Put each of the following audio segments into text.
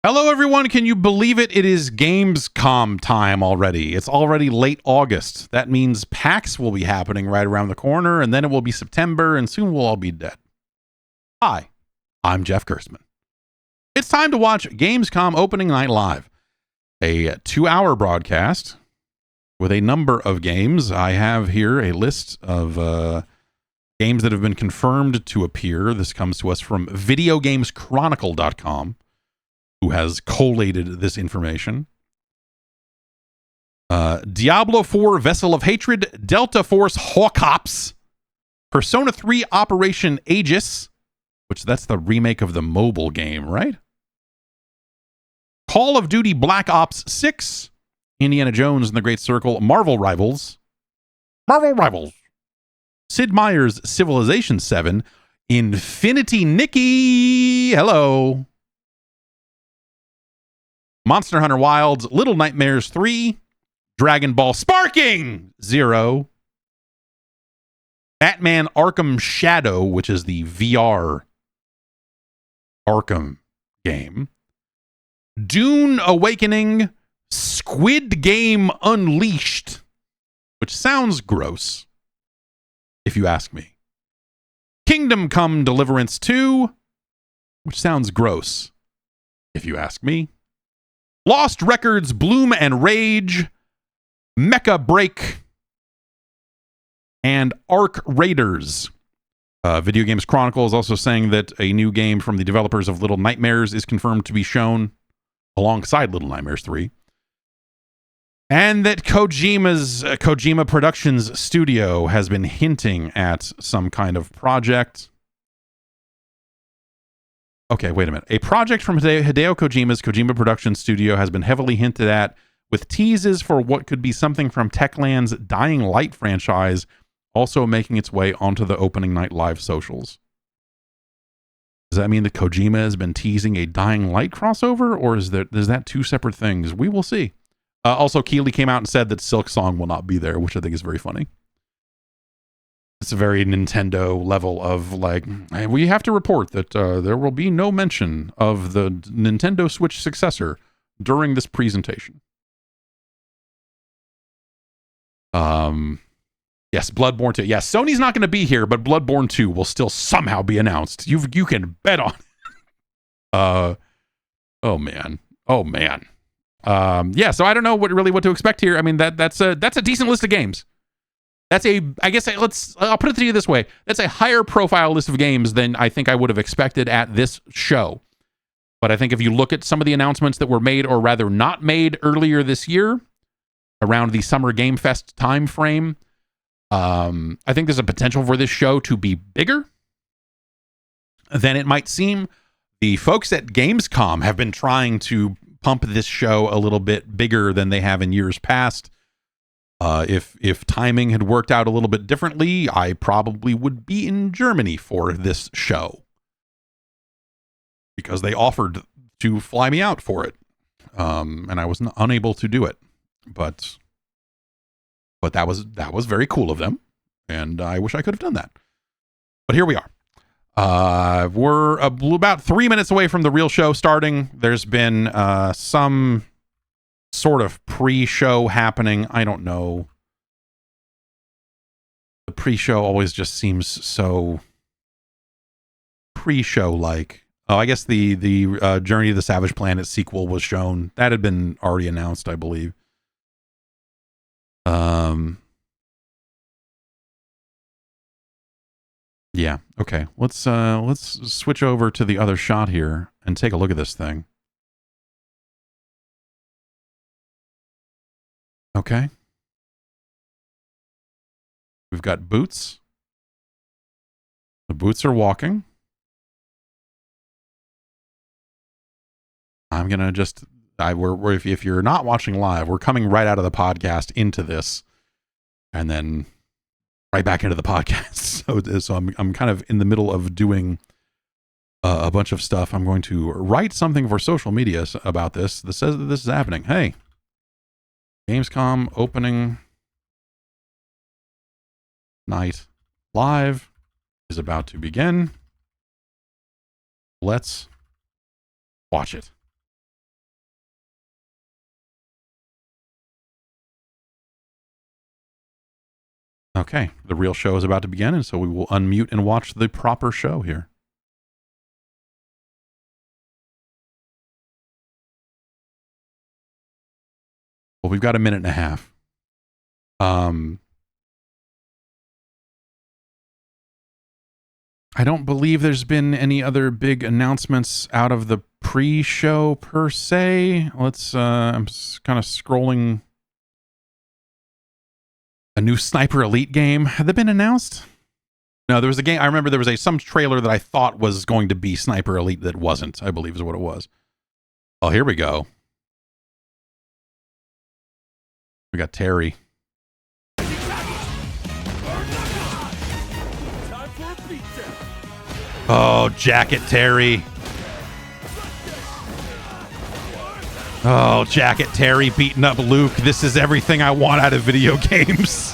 Hello, everyone. Can you believe it? It is Gamescom time already. It's already late August. That means PAX will be happening right around the corner, and then it will be September, and soon we'll all be dead. Hi, I'm Jeff Gerstmann. It's time to watch Gamescom Opening Night Live, a 2-hour broadcast with a number of games. I have here a list of games that have been confirmed to appear. This comes to us from videogameschronicle.com. who has collated this information. Diablo 4 Vessel of Hatred, Delta Force Hawkops, Persona 3 Operation Aegis, which that's the remake of the mobile game, right? Call of Duty Black Ops 6, Indiana Jones and the Great Circle, Marvel Rivals, Sid Meier's Civilization 7, Infinity Nikki, hello, Monster Hunter Wilds, Little Nightmares 3, Dragon Ball Sparking 0, Batman Arkham Shadow, which is the VR Arkham game, Dune Awakening, Squid Game Unleashed, which sounds gross, if you ask me, Kingdom Come Deliverance 2, which sounds gross, if you ask me, Lost Records, Bloom and Rage, Mecha Break, and Arc Raiders. Video Games Chronicle is also saying that a new game from the developers of Little Nightmares is confirmed to be shown alongside Little Nightmares 3. And that Kojima Productions studio has been hinting at some kind of project. Okay, wait a minute. A project from Hideo Kojima's Kojima Productions studio has been heavily hinted at, with teases for what could be something from Techland's Dying Light franchise also making its way onto the Opening Night Live socials. Does that mean that Kojima has been teasing a Dying Light crossover, or is that two separate things? We will see. Also, Keeley came out and said that Silk Song will not be there, which I think is very funny. It's a very Nintendo level of like, we have to report that there will be no mention of the Nintendo Switch successor during this presentation. Yes, Bloodborne 2. Yes, Sony's not going to be here, but Bloodborne 2 will still somehow be announced. You can bet on it. Oh man. Yeah, so I don't know what to expect here. I mean, that's a decent list of games. I'll put it to you this way. That's a higher profile list of games than I think I would have expected at this show. But I think if you look at some of the announcements that were made, or rather not made, earlier this year, around the Summer Game Fest time frame, I think there's a potential for this show to be bigger than it might seem. The folks at Gamescom have been trying to pump this show a little bit bigger than they have in years past. If timing had worked out a little bit differently, I probably would be in Germany for this show, because they offered to fly me out for it, and I was unable to do it. But that was very cool of them, and I wish I could have done that. But here we are. We're about 3 minutes away from the real show starting. There's been some sort of pre-show happening. I don't know. The pre-show always just seems so pre-show like. Oh, I guess the Journey to the Savage Planet sequel was shown. That had been already announced, I believe. Yeah. Okay. Let's switch over to the other shot here and take a look at this thing. Okay. We've got boots. The boots are walking. I'm going to just, if you're not watching live, we're coming right out of the podcast into this and then right back into the podcast. So I'm kind of in the middle of doing a bunch of stuff. I'm going to write something for social media about this that says that this is happening. Hey, Gamescom Opening Night Live is about to begin. Let's watch it. Okay, the real show is about to begin, and so we will unmute and watch the proper show here. Well, we've got a minute and a half. I don't believe there's been any other big announcements out of the pre-show per se. Let's, I'm kind of scrolling. A new Sniper Elite game. Had they been announced? No, there was a game. I remember there was some trailer that I thought was going to be Sniper Elite that wasn't, I believe is what it was. Oh, here we go. We got Terry. Oh, Jacket Terry. Oh, Jacket Terry beating up Luke. This is everything I want out of video games.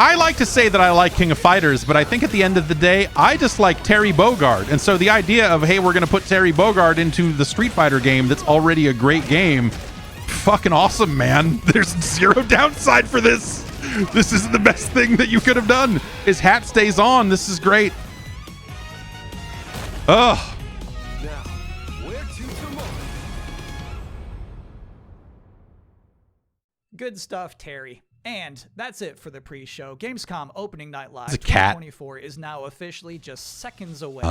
I like to say that I like King of Fighters, but I think at the end of the day, I just like Terry Bogard. And so the idea of, hey, we're going to put Terry Bogard into the Street Fighter game that's already a great game, fucking awesome, man. There's zero downside for this. This is the best thing that you could have done. His hat stays on. This is great. Ugh. Good stuff, Terry. And that's it for the pre-show. Gamescom Opening Night Live 2024 is now officially just seconds away.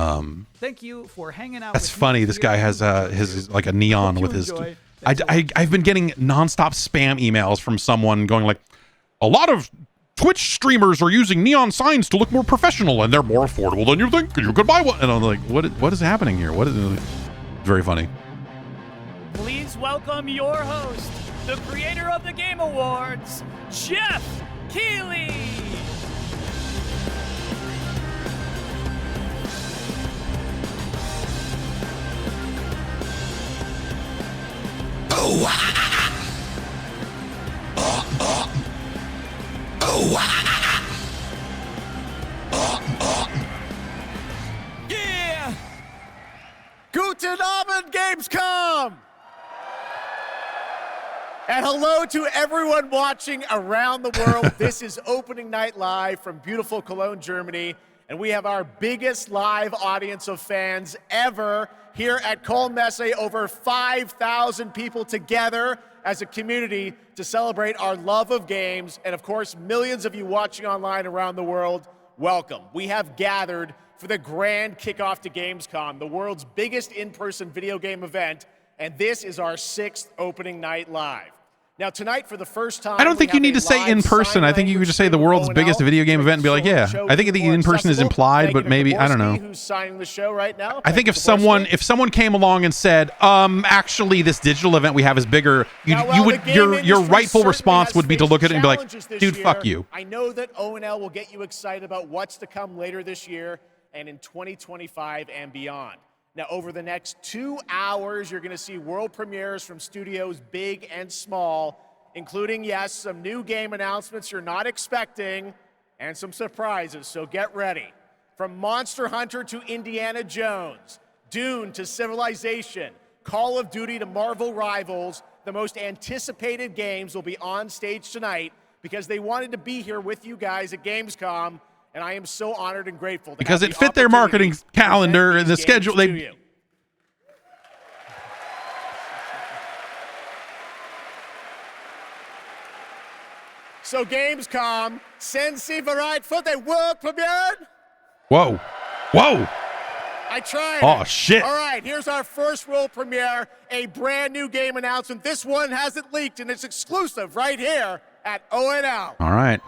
Thank you for hanging out. That's funny. This guy has his like a neon with his. I've been getting nonstop spam emails from someone going like, a lot of Twitch streamers are using neon signs to look more professional, and they're more affordable than you think. You could buy one. And I'm like, what is happening here? What is? Very funny. Please welcome your host, the creator of the Game Awards, Jeff Keighley. Yeah! Guten Abend, Gamescom! And hello to everyone watching around the world. This is Opening Night Live from beautiful Cologne, Germany. And we have our biggest live audience of fans ever here at Köln Messe. Over 5,000 people together as a community to celebrate our love of games. And of course, millions of you watching online around the world, welcome. We have gathered for the grand kickoff to Gamescom, the world's biggest in-person video game event. And this is our 6th Opening Night Live. Now tonight, for the first time, I don't think you need to say in person. I think you could just say the world's biggest video game event and be like, yeah. I think the in person is implied, but maybe I don't know. Who's signing the show right now? I think if someone came along and said, actually, this digital event we have is bigger, your rightful response would be to look at it and be like, dude, fuck you. I know that O&L will get you excited about what's to come later this year and in 2025 and beyond. Now, over the next 2 hours, you're going to see world premieres from studios big and small, including, yes, some new game announcements you're not expecting, and some surprises, so get ready. From Monster Hunter to Indiana Jones, Dune to Civilization, Call of Duty to Marvel Rivals, the most anticipated games will be on stage tonight because they wanted to be here with you guys at Gamescom. And I am so honored and grateful. Because it fit their marketing calendar and the schedule. So Gamescom, sind Sie bereit für the world premiere? Whoa. Whoa. I tried. Oh, shit. All right, here's our first world premiere, a brand new game announcement. This one hasn't leaked, and it's exclusive right here at O&L. All right.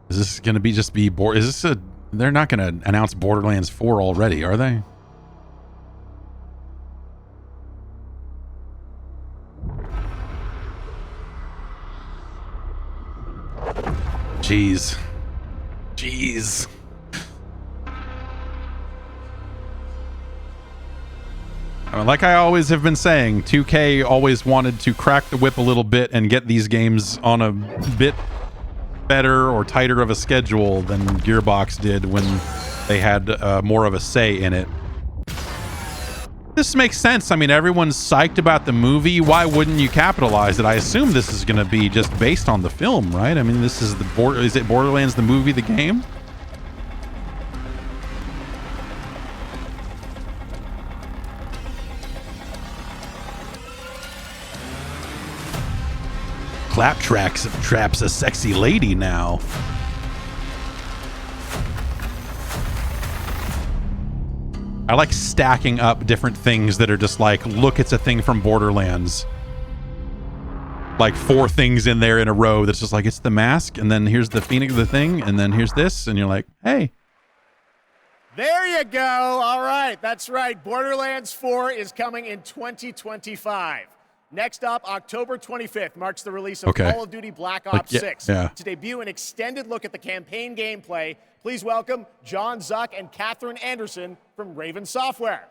Is this going to be they're not going to announce Borderlands 4 already, are they? Jeez. I mean, like I always have been saying, 2K always wanted to crack the whip a little bit and get these games on a bit better or tighter of a schedule than Gearbox did when they had more of a say in it. This makes sense. I mean, everyone's psyched about the movie. Why wouldn't you capitalize it? I assume this is going to be just based on the film, right? I mean, this is is it Borderlands the movie, the game? Claptrap's traps a sexy lady now. I like stacking up different things that are just like, look, it's a thing from Borderlands. Like 4 things in there in a row that's just like, it's the mask, and then here's the Phoenix, the thing, and then here's this, and you're like, hey. There you go. All right, that's right. Borderlands 4 is coming in 2025. Next up, October 25th marks the release of Call of Duty Black Ops 6. To debut an extended look at the campaign gameplay, please welcome John Zuck and Catherine Anderson from Raven Software.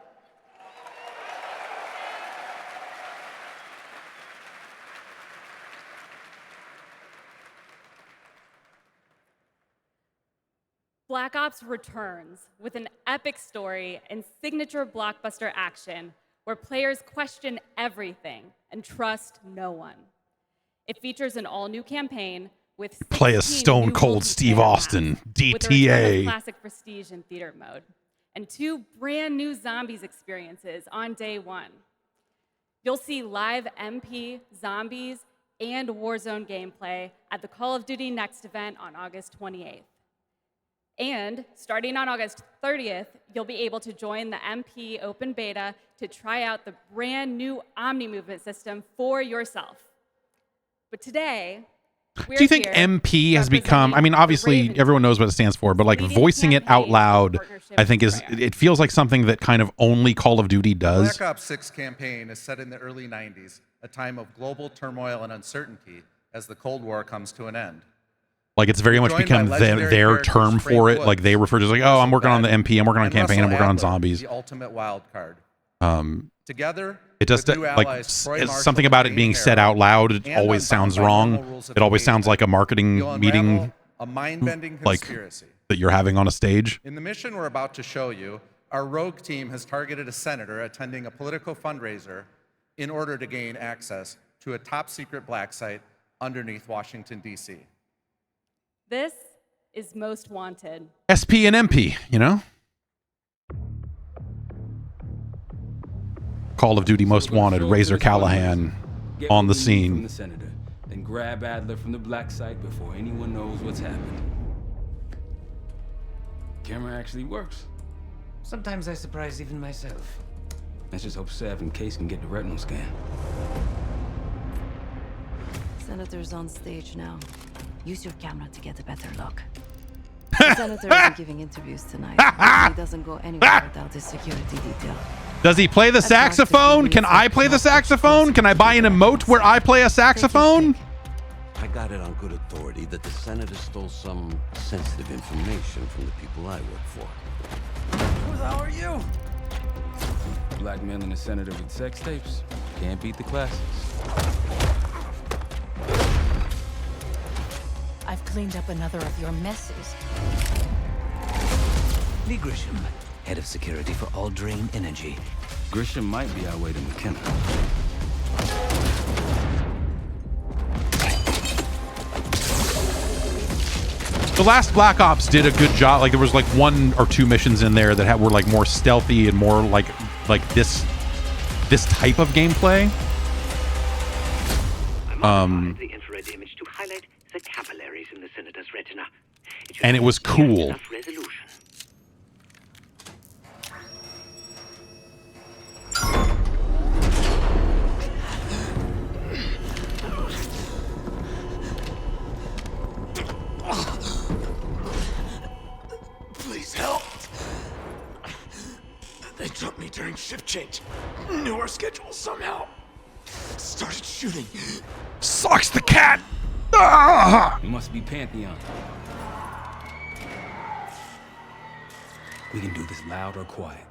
Black Ops returns with an epic story and signature blockbuster action where players question everything and trust no one. It features an all-new campaign with play a Stone Cold Steve Austin, DTA. Classic prestige and theater mode, and 2 brand new zombies experiences on day 1. You'll see live MP, zombies, and Warzone gameplay at the Call of Duty Next event on August 28th. And starting on August 30th, you'll be able to join the MP open beta to try out the brand new Omni movement system for yourself. But today, do you think MP has become, I mean, obviously everyone knows what it stands for, but like voicing it out loud, I think it feels like something that kind of only Call of Duty does. Black Ops 6 campaign is set in the early 90s, a time of global turmoil and uncertainty as the Cold War comes to an end. Like it's very much become their term for it. Like they refer to it as like, oh, I'm working on the MP, I'm working on a campaign, I'm working on zombies. The ultimate wild card. Together, it just like something about it being said out loud. It always sounds wrong. It always sounds like a marketing meeting, a mind-bending like conspiracy that you're having on a stage. In the mission we're about to show you, our rogue team has targeted a senator attending a political fundraiser in order to gain access to a top-secret black site underneath Washington, D.C. This is Most Wanted. SP and MP, you know? Call of Duty Most Wanted, Razor Callahan on the scene. From the senator, then grab Adler from the black site before anyone knows what's happened. Camera actually works. Sometimes I surprise even myself. Let's just hope Sev and Case can get the retinal scan. Senator's on stage now. Use your camera to get a better look. The senator isn't giving interviews tonight. He doesn't go anywhere without his security detail. Does he play the saxophone? Can I play the saxophone? Can I buy an emote where I play a saxophone? I got it on good authority that the senator stole some sensitive information from the people I work for. Who the hell are you? Blackmailing a senator with sex tapes. Can't beat the classics. I've cleaned up another of your messes. Lee Grisham, head of security for All Drain Energy. Grisham might be our way to McKenna. The last Black Ops did a good job. Like there was like 1 or 2 missions in there that were like more stealthy and more like this type of gameplay. The infrared image to highlight the capillaries in the senator's retina. And it was cool. Please help. They jumped me during shift change. Knew our schedule somehow. Started shooting. Sucks the cat. It must be Pantheon. We can do this loud or quiet.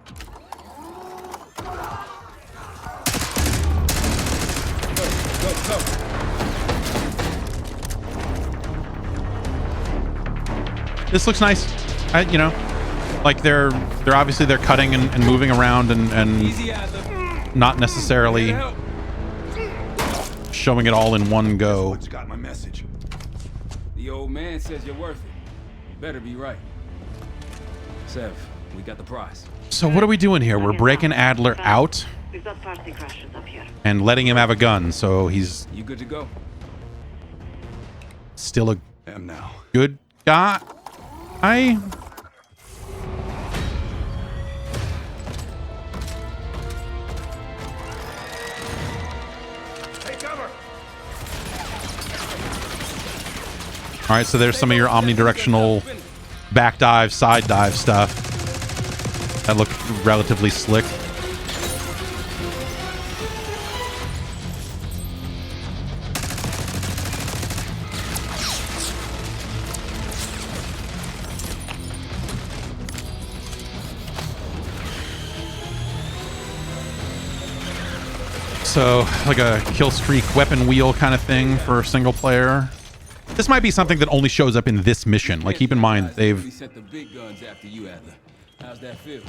Go. This looks nice. You know, Like they're obviously they're cutting and moving around and not necessarily showing it all in one go. Got my message. The old man says you're worth it. You better be right. Sev, we got the prize. So what are we doing here? We're breaking Adler out We've got party crashes up here. and letting him have a gun, so he's You good to go? still a Am now. good guy. Take cover. All right, so there's some of your omnidirectional back dive, side dive stuff that look relatively slick. So, like a kill streak weapon wheel kind of thing for single player. This might be something that only shows up in this mission. Like, keep in mind, they've Set the big guns after you, Adler. How's that feel?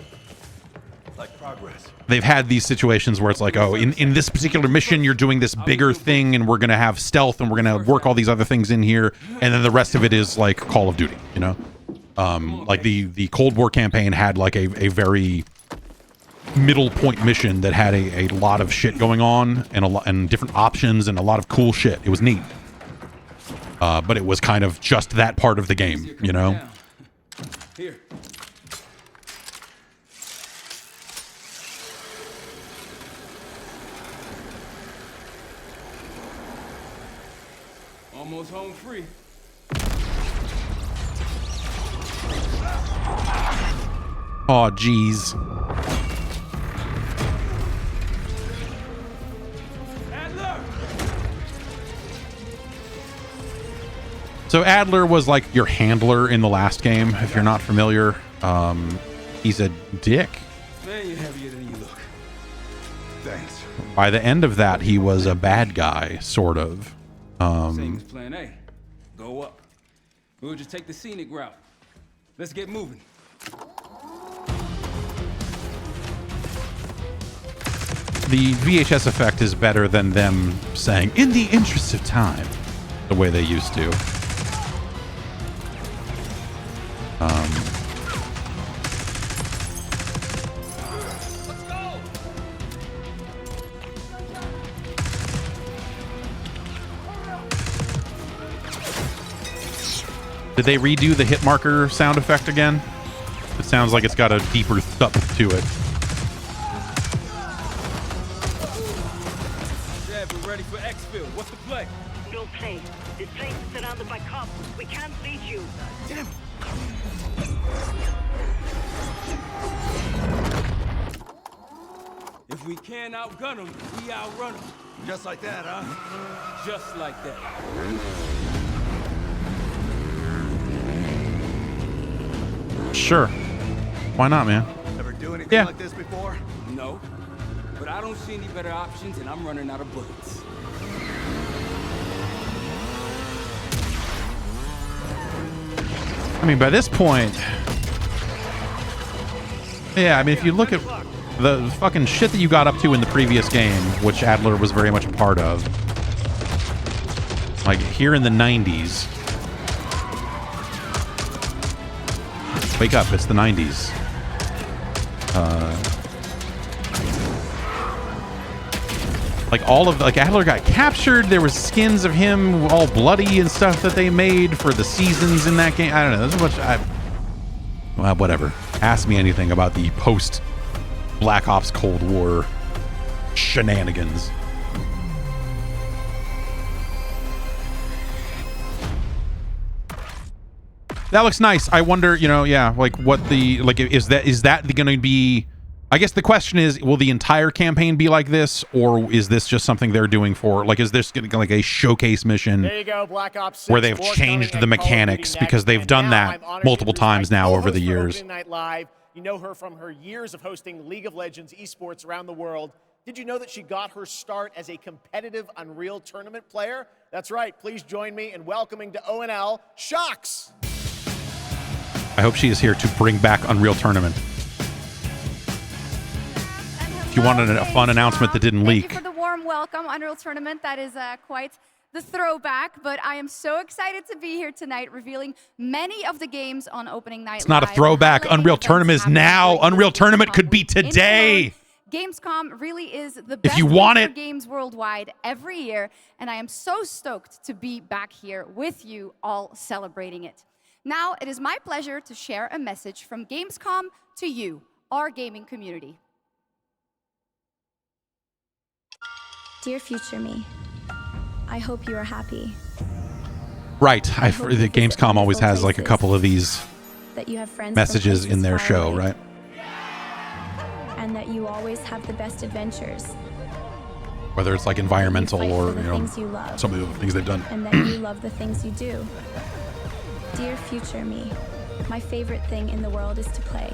Like progress. they've had these situations where it's like, oh, in this particular mission, you're doing this bigger thing, and we're gonna have stealth, and we're gonna work all these other things in here, and then the rest of it is like Call of Duty, you know? Like the Cold War campaign had like a very middle point mission that had a lot of shit going on and different options and a lot of cool shit. It was neat. But it was kind of just that part of the game, you know? Here. Almost home free. Oh, geez. So Adler was like your handler in the last game, if you're not familiar. He's a dick. Man, you're heavier than you look. Thanks. By the end of that, he was a bad guy, sort of. Same as plan A. Go up. We'll just take the scenic route. Let's get moving. The VHS effect is better than them saying, in the interest of time, the way they used to. Did they redo the hit marker sound effect again? It sounds like it's got a deeper thump to it. Dad, we're ready for Exile. What's the play? No play. This place is surrounded by cops. We can't reach you. Damn. If we can't outgun them, we outrun them. Just like that, huh? Just like that. Sure. Why not, man? Ever do anything like this before? No. But I don't see any better options, and I'm running out of bullets. I mean, by this point... Yeah, I mean, if you look at the fucking shit that you got up to in the previous game, which Adler was very much a part of. Like, here in the 90s... Wake up, it's the 90s. Like all of, like Adler got captured. There was skins of him all bloody and stuff that they made for the seasons in that game. I don't know. There's a bunch. Well, whatever. Ask me anything about the post Black Ops Cold War shenanigans. That looks nice. I wonder, you know, yeah, like what the, like, is that going to be, I guess the question is, will the entire campaign be like this, or is this just something they're doing for, like, is this going to be like a showcase mission There you go, Black Ops 6, where they've more changed coming the at Call of Duty mechanics next. because they've And done now I'm that honored to multiple introduce times my now over the co-host for years. Opening Night Live. You know her from her years of hosting League of Legends esports around the world. Did you know that she got her start as a competitive Unreal Tournament player? That's right. Please join me in welcoming to ONL, Shocks. I hope she is here to bring back Unreal Tournament. If you wanted a fun announcement that didn't leak. Thank you for the warm welcome, Unreal Tournament. That is quite the throwback, but I am so excited to be here tonight revealing many of the games on opening night. It's not a throwback. Unreal Tournament is now. Unreal Tournament could be today. Gamescom really is the best if you want for it. games worldwide every year, and I am so stoked to be back here with you all celebrating it. Now, it is my pleasure to share a message from Gamescom to you, our gaming community. Dear future me, I hope you are happy. Right. The Gamescom always has like a couple of these that you have friends messages in their show, away, right? And that you always have the best adventures. Whether it's like environmental or, you know, you love, some of the things they've done. And that you love the things you do. Dear future me, my favorite thing in the world is to play.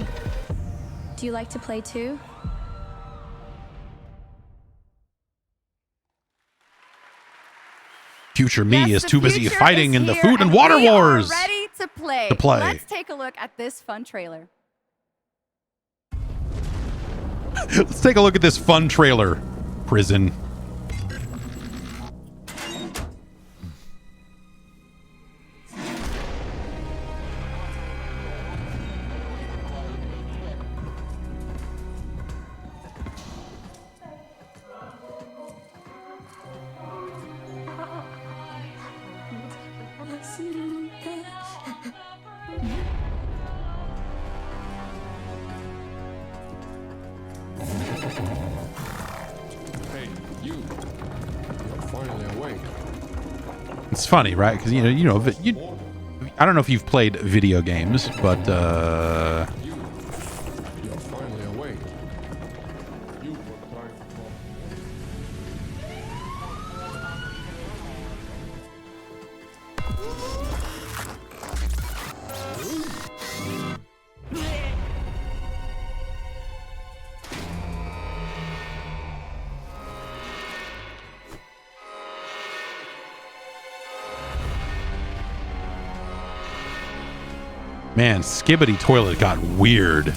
Do you like to play too? Future me is the too busy future fighting is in the here, food and water we wars. Are ready to play. Let's take a look at this fun trailer. Let's take a look at this fun trailer. Prison. It's funny, right? Because I don't know if you've played video games, but You're finally awake. You were crying for man, Skibbity Toilet got weird.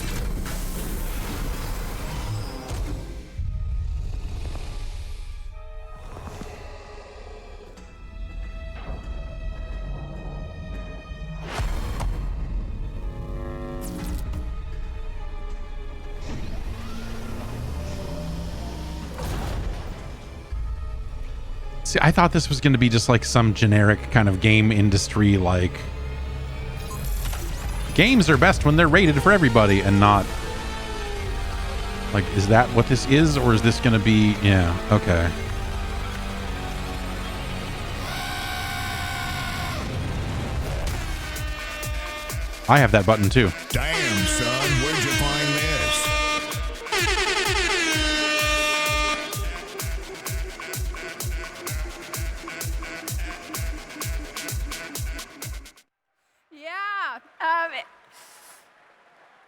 See, I thought this was going to be just like some generic kind of game industry, like games are best when they're rated for everybody and not like, is that what this is, or is this going to be, yeah, okay. I have that button too. Damn, son, where'd you find this? Yeah.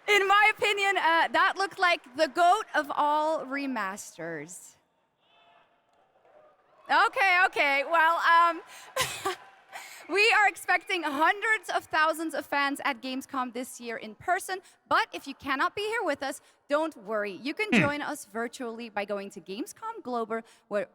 In my opinion, that looked like the GOAT of all remasters. Okay. Well, we are expecting hundreds of thousands of fans at Gamescom this year in person, but if you cannot be here with us, don't worry. You can join us virtually by going to Gamescom Global, where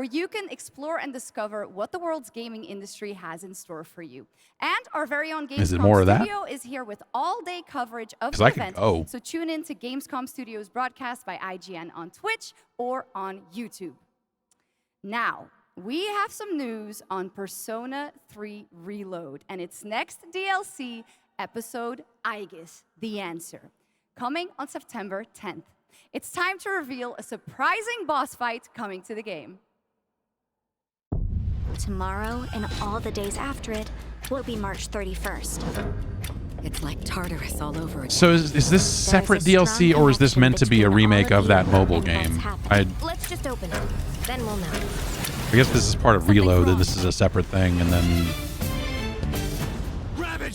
you can explore and discover what the world's gaming industry has in store for you. And our very own Gamescom Studio is here with all-day coverage of the event. So tune in to Gamescom Studio's broadcast by IGN on Twitch or on YouTube. Now, we have some news on Persona 3 Reload and its next DLC episode, Aegis, The Answer, coming on September 10th. It's time to reveal a surprising boss fight coming to the game. Tomorrow and all the days after it will be March 31st. It's like Tartarus all over again. So is this separate DLC, or is this meant to be a remake of that mobile game? Let's just open it, then we'll know. I guess this is part of Reload, that this is a separate thing, and then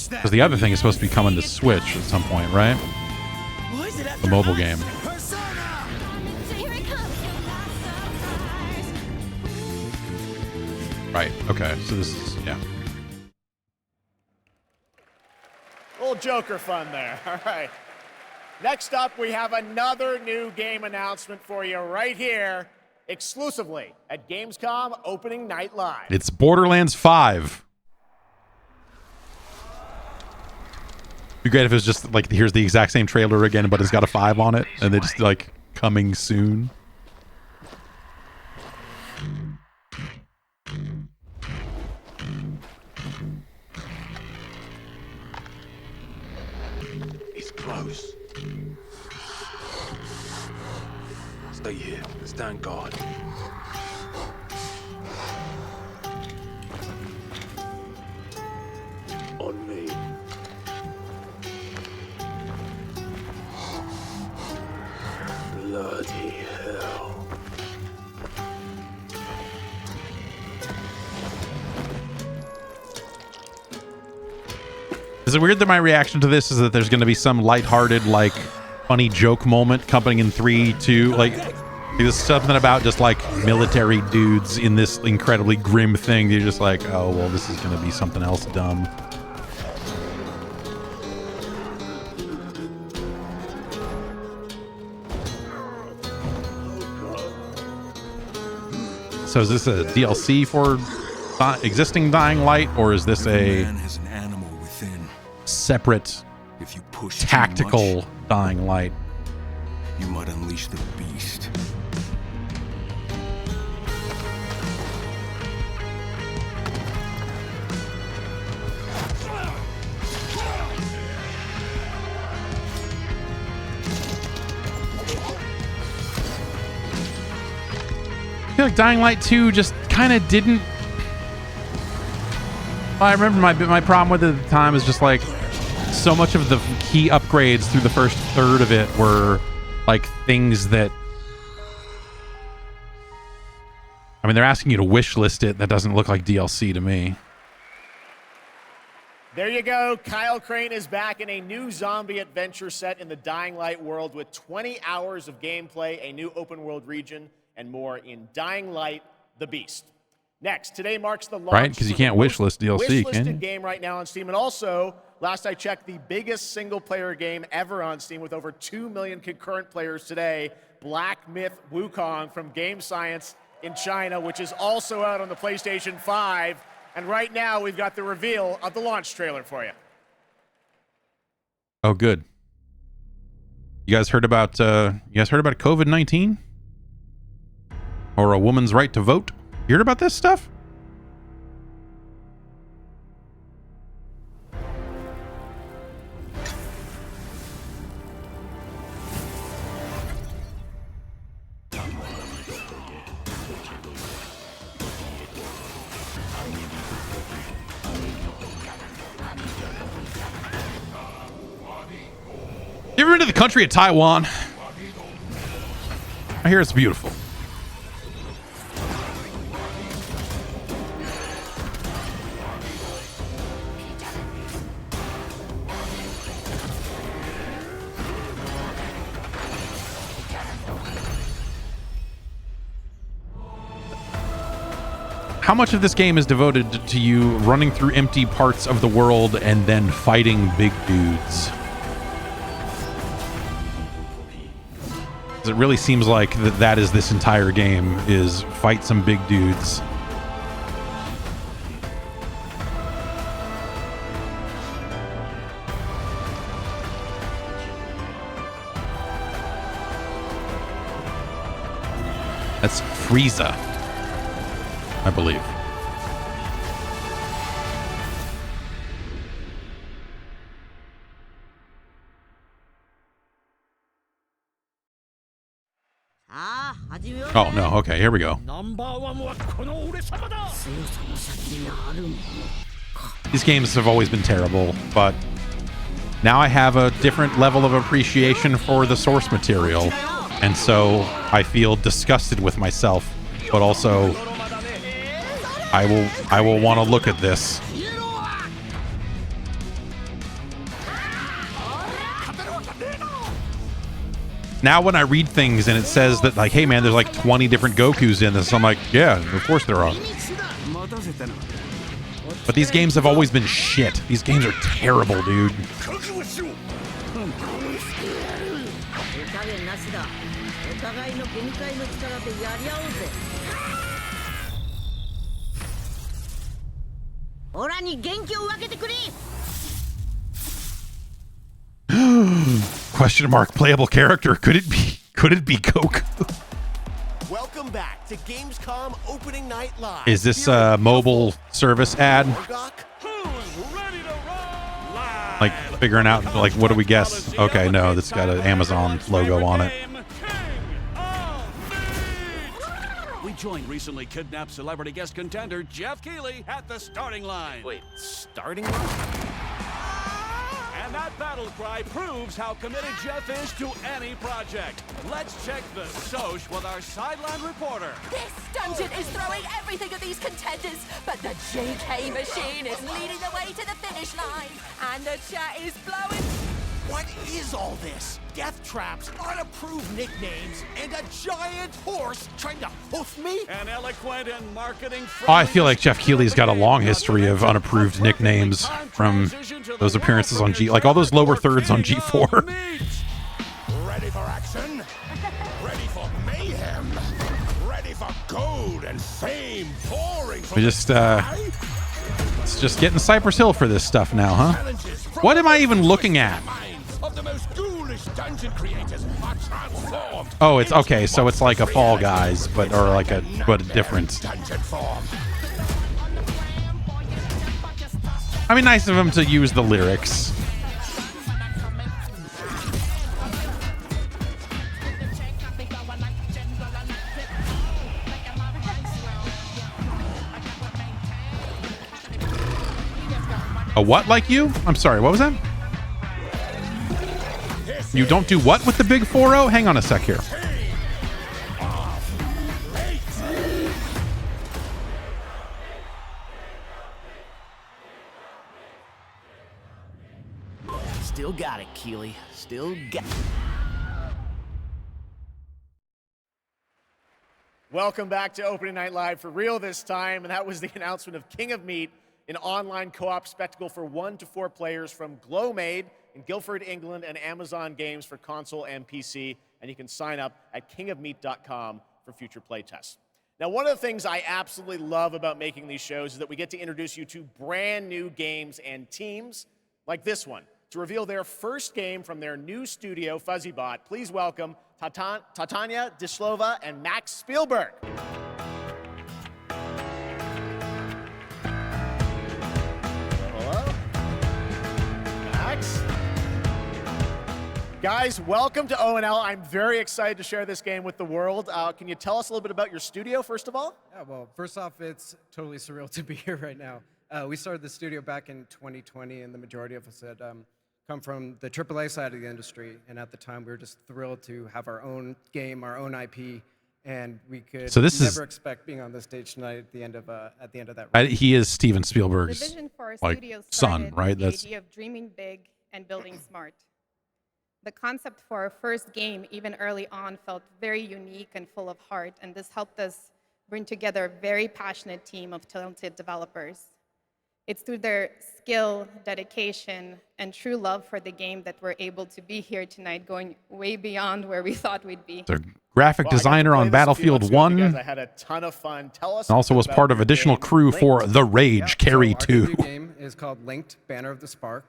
because the other thing is supposed to be coming to Switch at some point, right? The mobile game. Right. Okay. So this is, yeah. little Joker fun there. All right. Next up, we have another new game announcement for you right here, exclusively at Gamescom Opening Night Live. It's Borderlands 5. It'd be great if it was just like, here's the exact same trailer again, but it's got a 5 on it, and they just like, coming soon. He's close. Stay here. Stand guard. On me. Bloody hell. Is it weird that my reaction to this is that there's going to be some lighthearted, like, funny joke moment coming in 3, 2, like, there's something about just, like, military dudes in this incredibly grim thing. You're just like, oh, well, this is going to be something else dumb. So is this a DLC for existing Dying Light, or is this a separate tactical Dying Light? You might unleash the beast. I feel like Dying Light 2 just kind of didn't... I remember my problem with it at the time is just like so much of the key upgrades through the first third of it were like things that... I mean, they're asking you to wish list it. That doesn't look like DLC to me. There you go. Kyle Crane is back in a new zombie adventure set in the Dying Light world with 20 hours of gameplay, a new open world region, and more in Dying Light: The Beast. Next, today marks the launch. Right, because you can't wish list DLC, can you? Game right now on Steam, and also, last I checked, the biggest single-player game ever on Steam with over 2 million concurrent players today. Black Myth Wukong from Game Science in China, which is also out on the PlayStation 5. And right now, we've got the reveal of the launch trailer for you. Oh, good. You guys heard about COVID-19? Or a woman's right to vote? You heard about this stuff? You ever been to the country of Taiwan? I hear it's beautiful. How much of this game is devoted to you running through empty parts of the world and then fighting big dudes? It really seems like that is this entire game, is fight some big dudes. That's Frieza, I believe. Oh, no. Okay, here we go. These games have always been terrible, but now I have a different level of appreciation for the source material, and so I feel disgusted with myself, but also I will want to look at this. Now when I read things and it says that, like, hey man, there's like 20 different Gokus in this, I'm like, yeah, of course there are. But these games have always been shit. These games are terrible, dude. Question mark, playable character. Could it be Goku? Welcome back to Gamescom Opening Night Live. Is this a mobile service ad? Like figuring out, like, what do we guess? Okay, no, that's got an Amazon logo on it. We joined recently kidnapped celebrity guest contender Jeff Keighley at the starting line. Wait, starting line? And that battle cry proves how committed Jeff is to any project. Let's check the Soch with our sideline reporter. This dungeon is throwing everything at these contenders, but the JK machine is leading the way to the finish line, and the chat is blowing. What is all this? Death traps, unapproved nicknames, and a giant horse trying to hoof me? An eloquent and marketing. Oh, I feel like Jeff Keighley's got a long history of unapproved nicknames from those appearances on G, like all those lower thirds on G4. Ready for action? Ready for mayhem? Ready for gold and fame pouring from We just it's just getting Cypress Hill for this stuff now, huh? What am I even looking at? of the most ghoulish dungeon creators are transformed. Oh, it's okay. So it's like a Fall Guys, but different. I mean, nice of him to use the lyrics. A what like you? I'm sorry, what was that? You don't do what with the big 4-0? Hang on a sec here. Still got it, Keighley. Still got it. Welcome back to Opening Night Live for real this time, and that was the announcement of King of Meat, an online co-op spectacle for 1 to 4 players from Glowmade in Guildford, England, and Amazon Games for console and PC. And you can sign up at kingofmeat.com for future playtests. Now, one of the things I absolutely love about making these shows is that we get to introduce you to brand new games and teams like this one. To reveal their first game from their new studio, FuzzyBot, please welcome Tatania Dislova and Max Spielberg. Guys, welcome to ONL. I'm very excited to share this game with the world. Can you tell us a little bit about your studio, first of all? Yeah, well, first off, it's totally surreal to be here right now. We started the studio back in 2020, and the majority of us had come from the AAA side of the industry. And at the time, we were just thrilled to have our own game, our own IP, and we could never expect being on this stage tonight at the end of that. He is Steven Spielberg's The vision for our like studio son, right? The That's idea of dreaming big and building smart. The concept for our first game, even early on, felt very unique and full of heart, and this helped us bring together a very passionate team of talented developers. It's through their skill, dedication, and true love for the game that we're able to be here tonight, going way beyond where we thought we'd be. the graphic designer on Battlefield 1. I had a ton of fun. Tell us. And also was part of additional crew for The Rage Carry 2. Our debut game is called Linked, Banner of the Spark.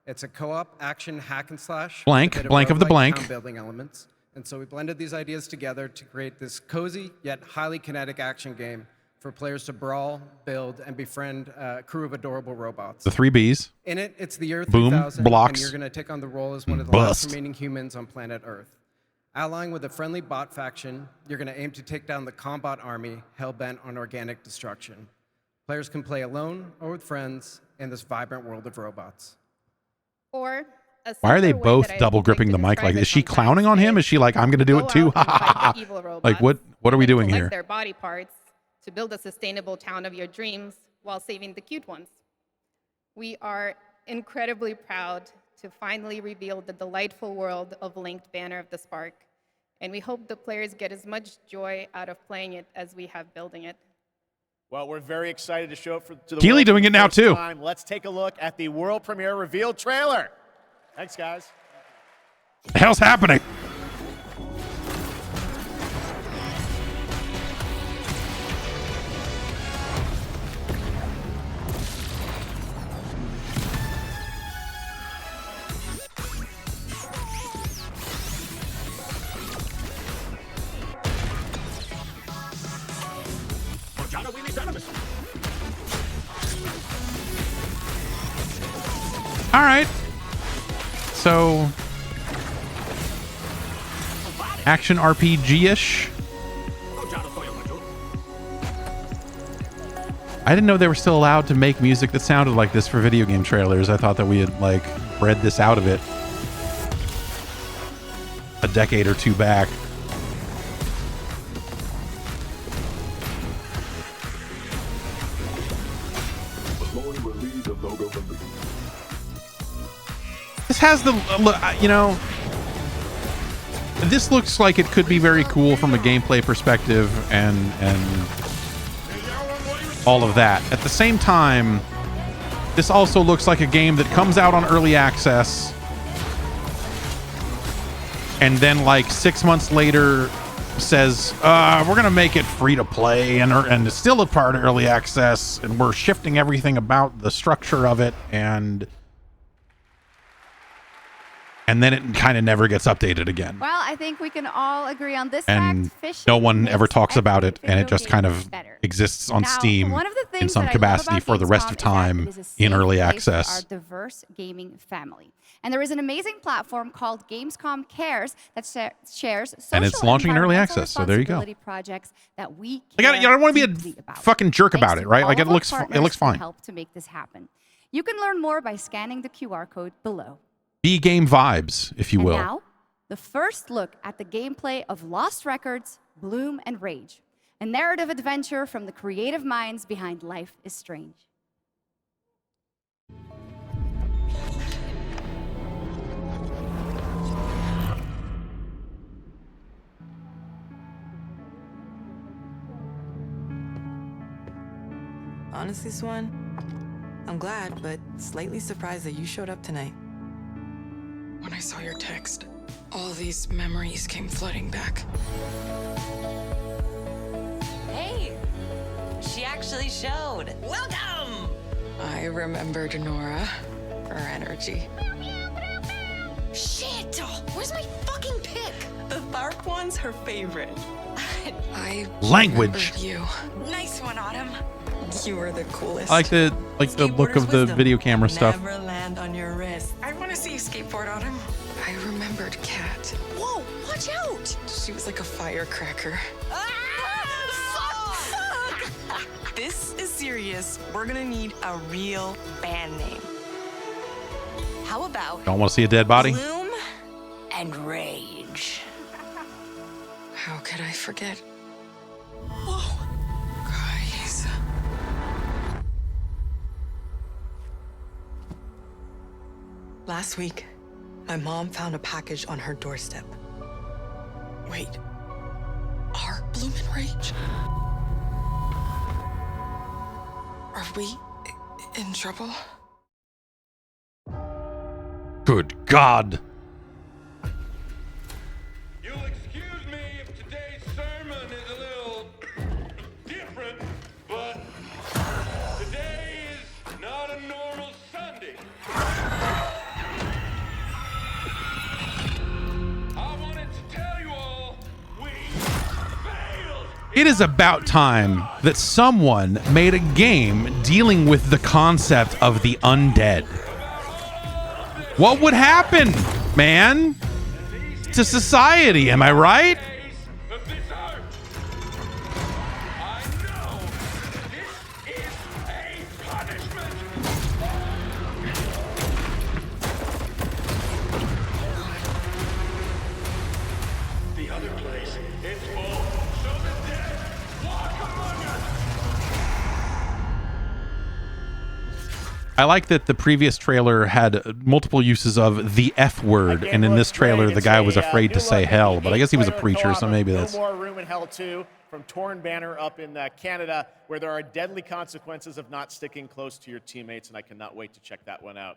It's a co-op action hack and slash. Blank of the blank. Town building elements. And so we blended these ideas together to create this cozy yet highly kinetic action game for players to brawl, build, and befriend a crew of adorable robots. The 3 Bs. In it, it's the Earth Boom, 3000, blocks, and you're going to take on the role as one of the bust. last remaining humans on planet Earth. Allying with a friendly bot faction, you're going to aim to take down the Combot army hell-bent on organic destruction. Players can play alone or with friends in this vibrant world of robots. Or Why are they both double gripping the mic? Like, is she clowning on him? Is she like, I'm going to do it too? Like, what are we doing here? Their body parts to build a sustainable town of your dreams while saving the cute ones. We are incredibly proud to finally reveal the delightful world of Linked Banner of the Spark, and we hope the players get as much joy out of playing it as we have building it. Well, we're very excited to show it to the Keely world doing for it the now first too. time. Let's take a look at the world premiere reveal trailer. Thanks, guys. The hell's happening? All right. So, action RPG-ish. I didn't know they were still allowed to make music that sounded like this for video game trailers. I thought that we had like bred this out of it a decade or two back. This has the, you know, this looks like it could be very cool from a gameplay perspective and all of that. At the same time, this also looks like a game that comes out on early access and then like 6 months later says, we're gonna make it free to play and it's still a part of early access and we're shifting everything about the structure of it and then it kind of never gets updated again. Well, I think we can all agree on this And fact. no one ever talks about it, and it just kind of exists on Steam in some capacity for the rest of time in early access. Our diverse gaming family. And there is an amazing platform called Gamescom Cares that shares social And it's launching in early access, so there you go. Projects that we I don't want to be a fucking jerk about it, right? Like it looks fine. Help to make this happen. You can learn more by scanning the QR code below. B-game vibes, if you will. And now, the first look at the gameplay of Lost Records, Bloom and Rage, a narrative adventure from the creative minds behind Life is Strange. Honestly, Swan, I'm glad, but slightly surprised that you showed up tonight. When I saw your text, all these memories came flooding back. Hey, she actually showed. Welcome! I remembered Nora, her energy. Shit! Where's my fucking pick? The Tharp one's her favorite. I Language. remembered you. Nice one, Autumn. You were the coolest. I like the look of the video camera stuff. Never land on your wrist. I want to see you skateboard, Autumn. I remembered Kat. Whoa, watch out! She was like a firecracker. Fuck! This is serious. We're gonna need a real band name. How about Don't want to see a dead body? Bloom and Rage? How could I forget? Whoa. Guys. Last week, my mom found a package on her doorstep. Wait. Are Bloom and Rage? Are we in trouble? Good God. You'll excuse me if today's sermon is a little different, but today is not a normal Sunday. I wanted to tell you all, we failed. It is about time that someone made a game dealing with the concept of the undead. What would happen, man, to society? Am I right? The other place, it's full, so the dead walk among us. I like that the previous trailer had multiple uses of the F word, and in this trailer, the guy was afraid to say hell, but I guess he was a preacher, so maybe that's No more room in hell 2 from Torn Banner up in Canada, where there are deadly consequences of not sticking close to your teammates, and I cannot wait to check that one out.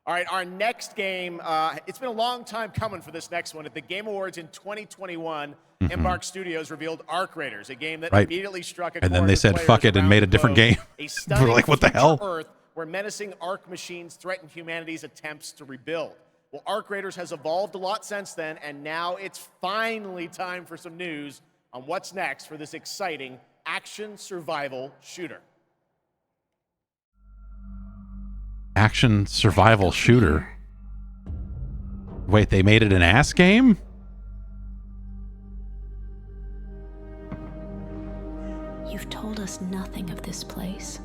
All right, our next game, it's been a long time coming for this next one. At the Game Awards in 2021, Embark Studios revealed Arc Raiders, a game that immediately struck a chord. And then they with said, players fuck it, and around made a the different globe. game. A We're stunning like, what the future hell? Earth where menacing Arc machines threaten humanity's attempts to rebuild. Well, Arc Raiders has evolved a lot since then, and now it's finally time for some news on what's next for this exciting action survival shooter. Action survival shooter. Wait, they made it an ass game? You've told us nothing of this place.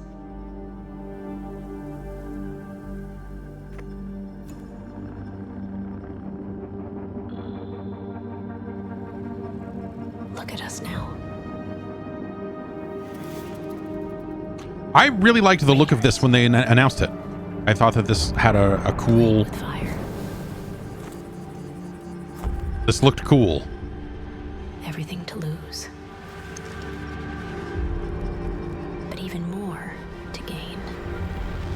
Look at us now. I really liked the look of this when they announced it. I thought that this had a cool... This looked cool. Everything to lose. But even more to gain.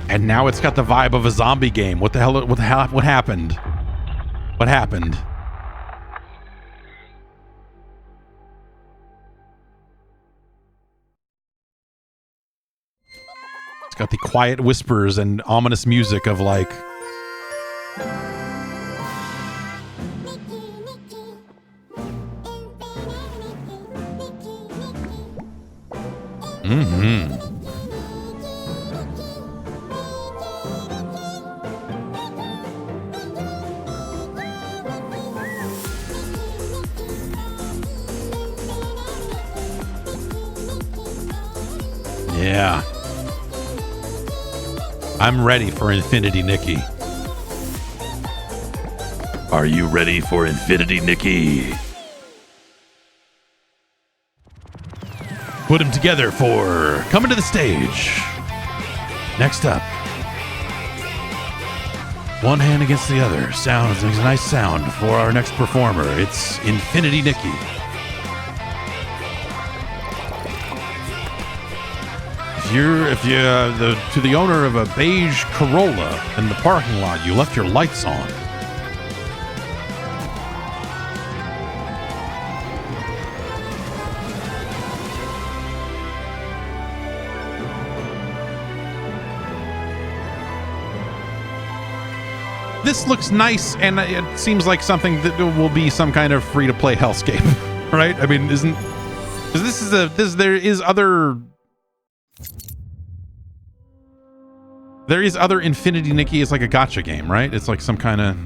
And now it's got the vibe of a zombie game. What the hell? What happened? What happened? It's got the quiet whispers and ominous music of like... Yeah. I'm ready for Infinity Nikki. Are you ready for Infinity Nikki? Put them together for coming to the stage. Next up. One hand against the other. Sounds makes a nice sound for our next performer. It's Infinity Nikki. If you to the owner of a beige Corolla in the parking lot, you left your lights on. This looks nice, and it seems like something that will be some kind of free-to-play hellscape, right? I mean, there is other Infinity Nikki is like a gacha game, right? It's like some kind of...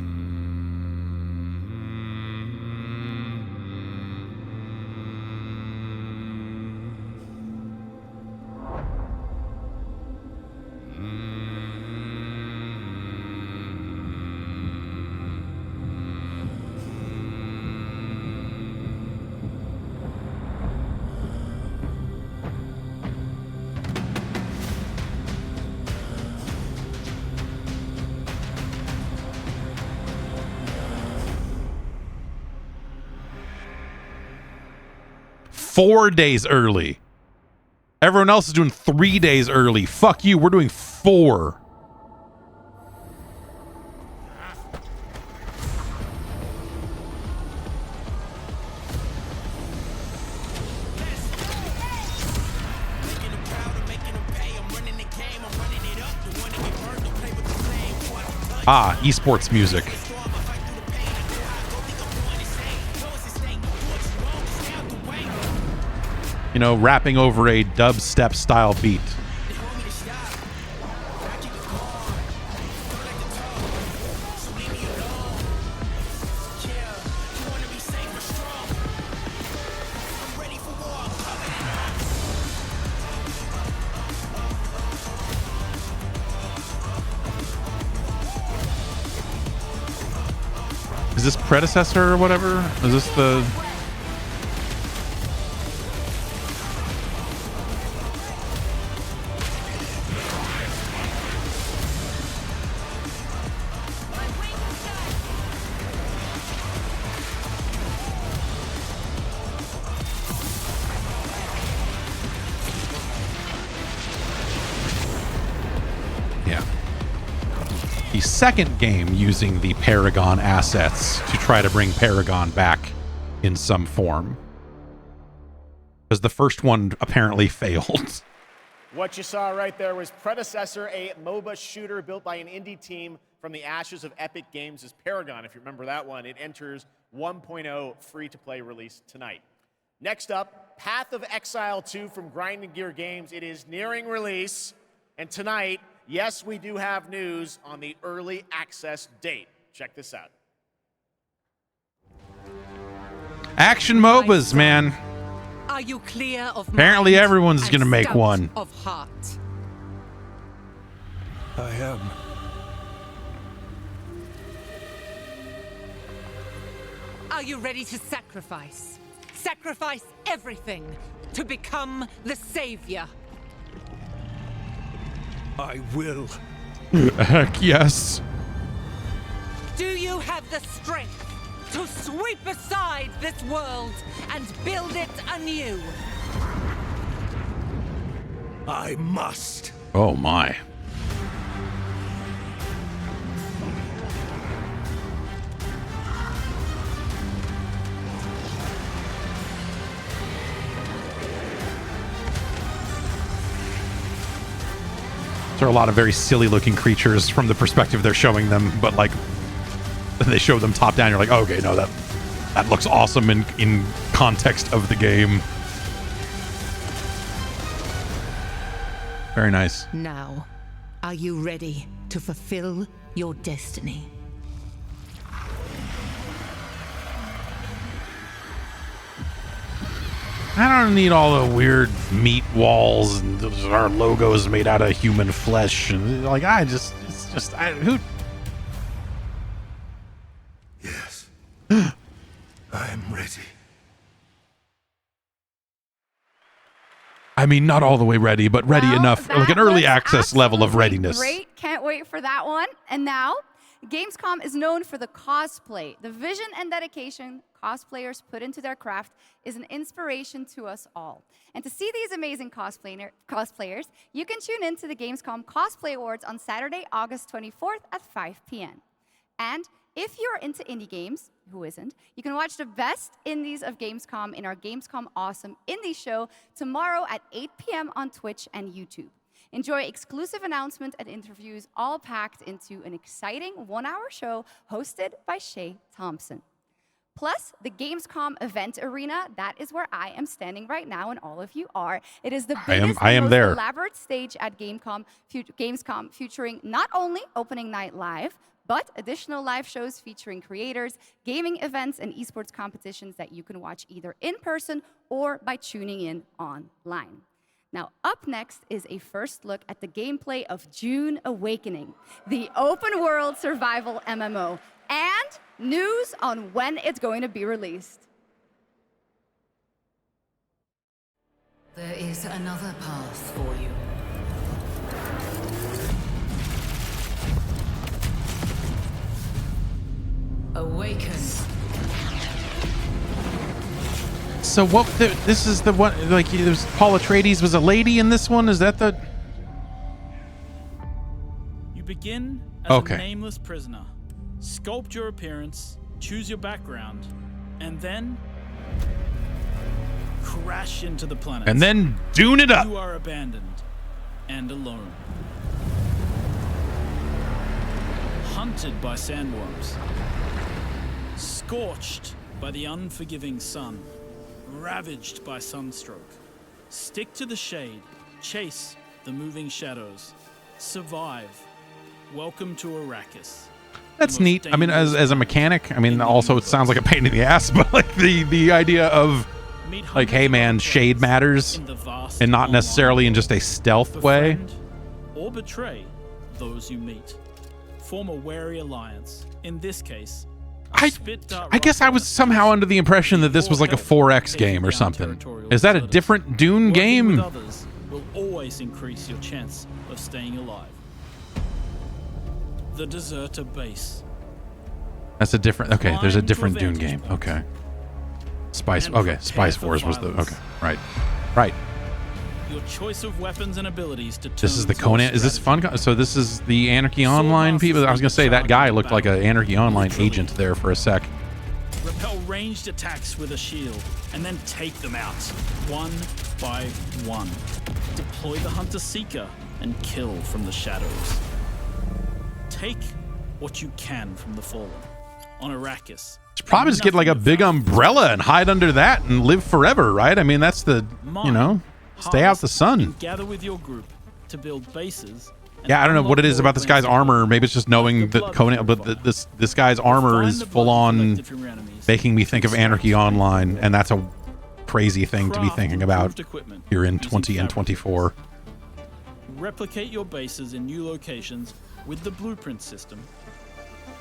Four days early. Everyone else is doing 3 days early. Fuck you. We're doing 4. Ah, esports music. You know, rapping over a dubstep style beat. Is this Predecessor or whatever? Is this the... second game using the Paragon assets to try to bring Paragon back in some form. Because the first one apparently failed. What you saw right there was Predecessor, a MOBA shooter built by an indie team from the ashes of Epic Games' Paragon. If you remember that one, it enters 1.0 free-to-play release tonight. Next up, Path of Exile 2 from Grinding Gear Games. It is nearing release. And tonight, yes, we do have news on the early access date. Check this out. Action MOBAs, man. Are you clear of Apparently mind everyone's and gonna make stout one. of heart? I am. Are you ready to sacrifice? Sacrifice everything to become the savior. I will. Heck yes. Do you have the strength to sweep aside this world and build it anew? I must. Oh my. There are a lot of very silly looking creatures from the perspective they're showing them, but like they show them top down, you're like, okay, no, that looks awesome in context of the game. Very nice. Now, are you ready to fulfill your destiny? I don't need all the weird meat walls and our logos made out of human flesh. And like, who? Yes. I am ready. I mean, not all the way ready, but ready enough, like an early access level of readiness. Great, can't wait for that one. And now, Gamescom is known for the cosplay. The vision and dedication cosplayers put into their craft is an inspiration to us all. And to see these amazing cosplayers, you can tune in to the Gamescom Cosplay Awards on Saturday, August 24th at 5 p.m. And if you're into indie games, who isn't, you can watch the best indies of Gamescom in our Gamescom Awesome Indie Show tomorrow at 8 p.m. on Twitch and YouTube. Enjoy exclusive announcements and interviews all packed into an exciting one-hour show hosted by Shay Thompson. Plus, the Gamescom event arena, that is where I am standing right now and all of you are. It is the biggest and most elaborate stage at Gamescom, featuring not only opening night live, but additional live shows featuring creators, gaming events, and esports competitions that you can watch either in person or by tuning in online. Now, up next is a first look at the gameplay of Dune Awakening, the open-world survival MMO, and news on when it's going to be released. There is another path for you. Awaken. So what? This is the one. Like, there's Paul Atreides was a lady in this one. Is that the? You begin as a nameless prisoner. Sculpt your appearance, choose your background, and then crash into the planet. And then dune it up. You are abandoned and alone. Hunted by sandworms. Scorched by the unforgiving sun. Ravaged by sunstroke. Stick to the shade. Chase the moving shadows. Survive. Welcome to Arrakis. That's neat. I mean, as a mechanic, I mean, also it sounds like a pain in the ass, but like the idea of like, hey man, shade matters, and not necessarily in just a stealth way. Or betray those you meet. Form a wary alliance. In this case, I guess I was somehow under the impression that this was like a 4X game or something. Is that a different Dune game? With others will always increase your chance of staying alive. The Deserter Base. That's a different. Okay, there's a different Dune game. Okay. Spice. Okay, Spice Wars was the. Okay, right. your choice of weapons and abilities to This is the Conan. Is this fun? So this is the Anarchy Online people. I was gonna say that guy looked like an Anarchy Online agent there for a sec. Repel ranged attacks with a shield, and then take them out, one by one. Deploy the Hunter Seeker and kill from the shadows. Take what you can from the Fallen. On Arrakis, Probably just get like a big umbrella and hide under that and live forever, right? I mean, that's the, you know, stay out the sun. gather with your group to build bases. Yeah, I don't know what it is about this guy's armor. Maybe it's just knowing that Conan, but this guy's armor is full on making me think of Anarchy Online, and that's a crazy thing to be thinking about here in 20 and 24. Replicate your bases in new locations with the blueprint system,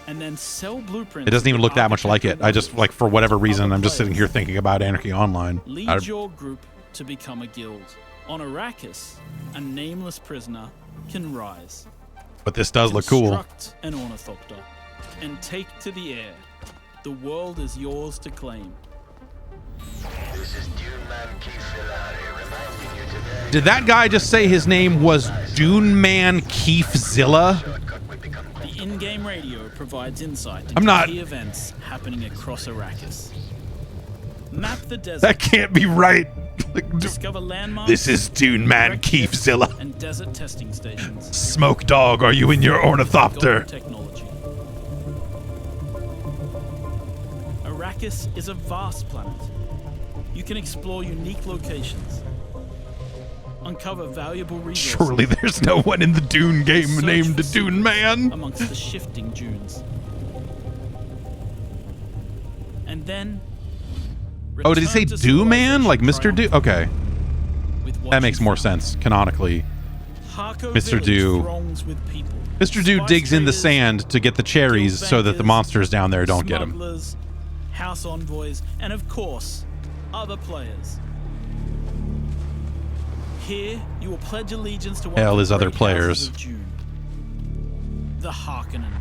and then sell blueprints. It doesn't even look that much like it. I just, like, for whatever reason, I'm just sitting here thinking about Anarchy Online. Lead your group to become a guild. On Arrakis, a nameless prisoner can rise. But this does look cool. Construct an ornithopter and take to the air. The world is yours to claim. This is Dune Man reminding you today. Did that guy just say his name was Dune Man Keefzilla? The in-game radio provides insight I'm into not- key events happening across Arrakis. Map the desert. That can't be right. Discover landmarks. This is Dune Man Keefzilla. And desert testing stations. Smoke Dog, are you in your ornithopter? Technology. Arrakis is a vast planet. You can explore unique locations. Uncover valuable resources. Surely there's no one in the Dune game named Dune Man. Amongst the shifting dunes. And then Oh, did he say Dew Man? Like Mr. Dew? Okay. That makes more sense, canonically. Mr. Dew. Mr. Dew digs in the sand to get the cherries so that the monsters down there don't get him. Smugglers, house envoys, and of course, other players. Here, you will pledge allegiance to one Hell of the is other great houses players. of Dune, the Harkonnen.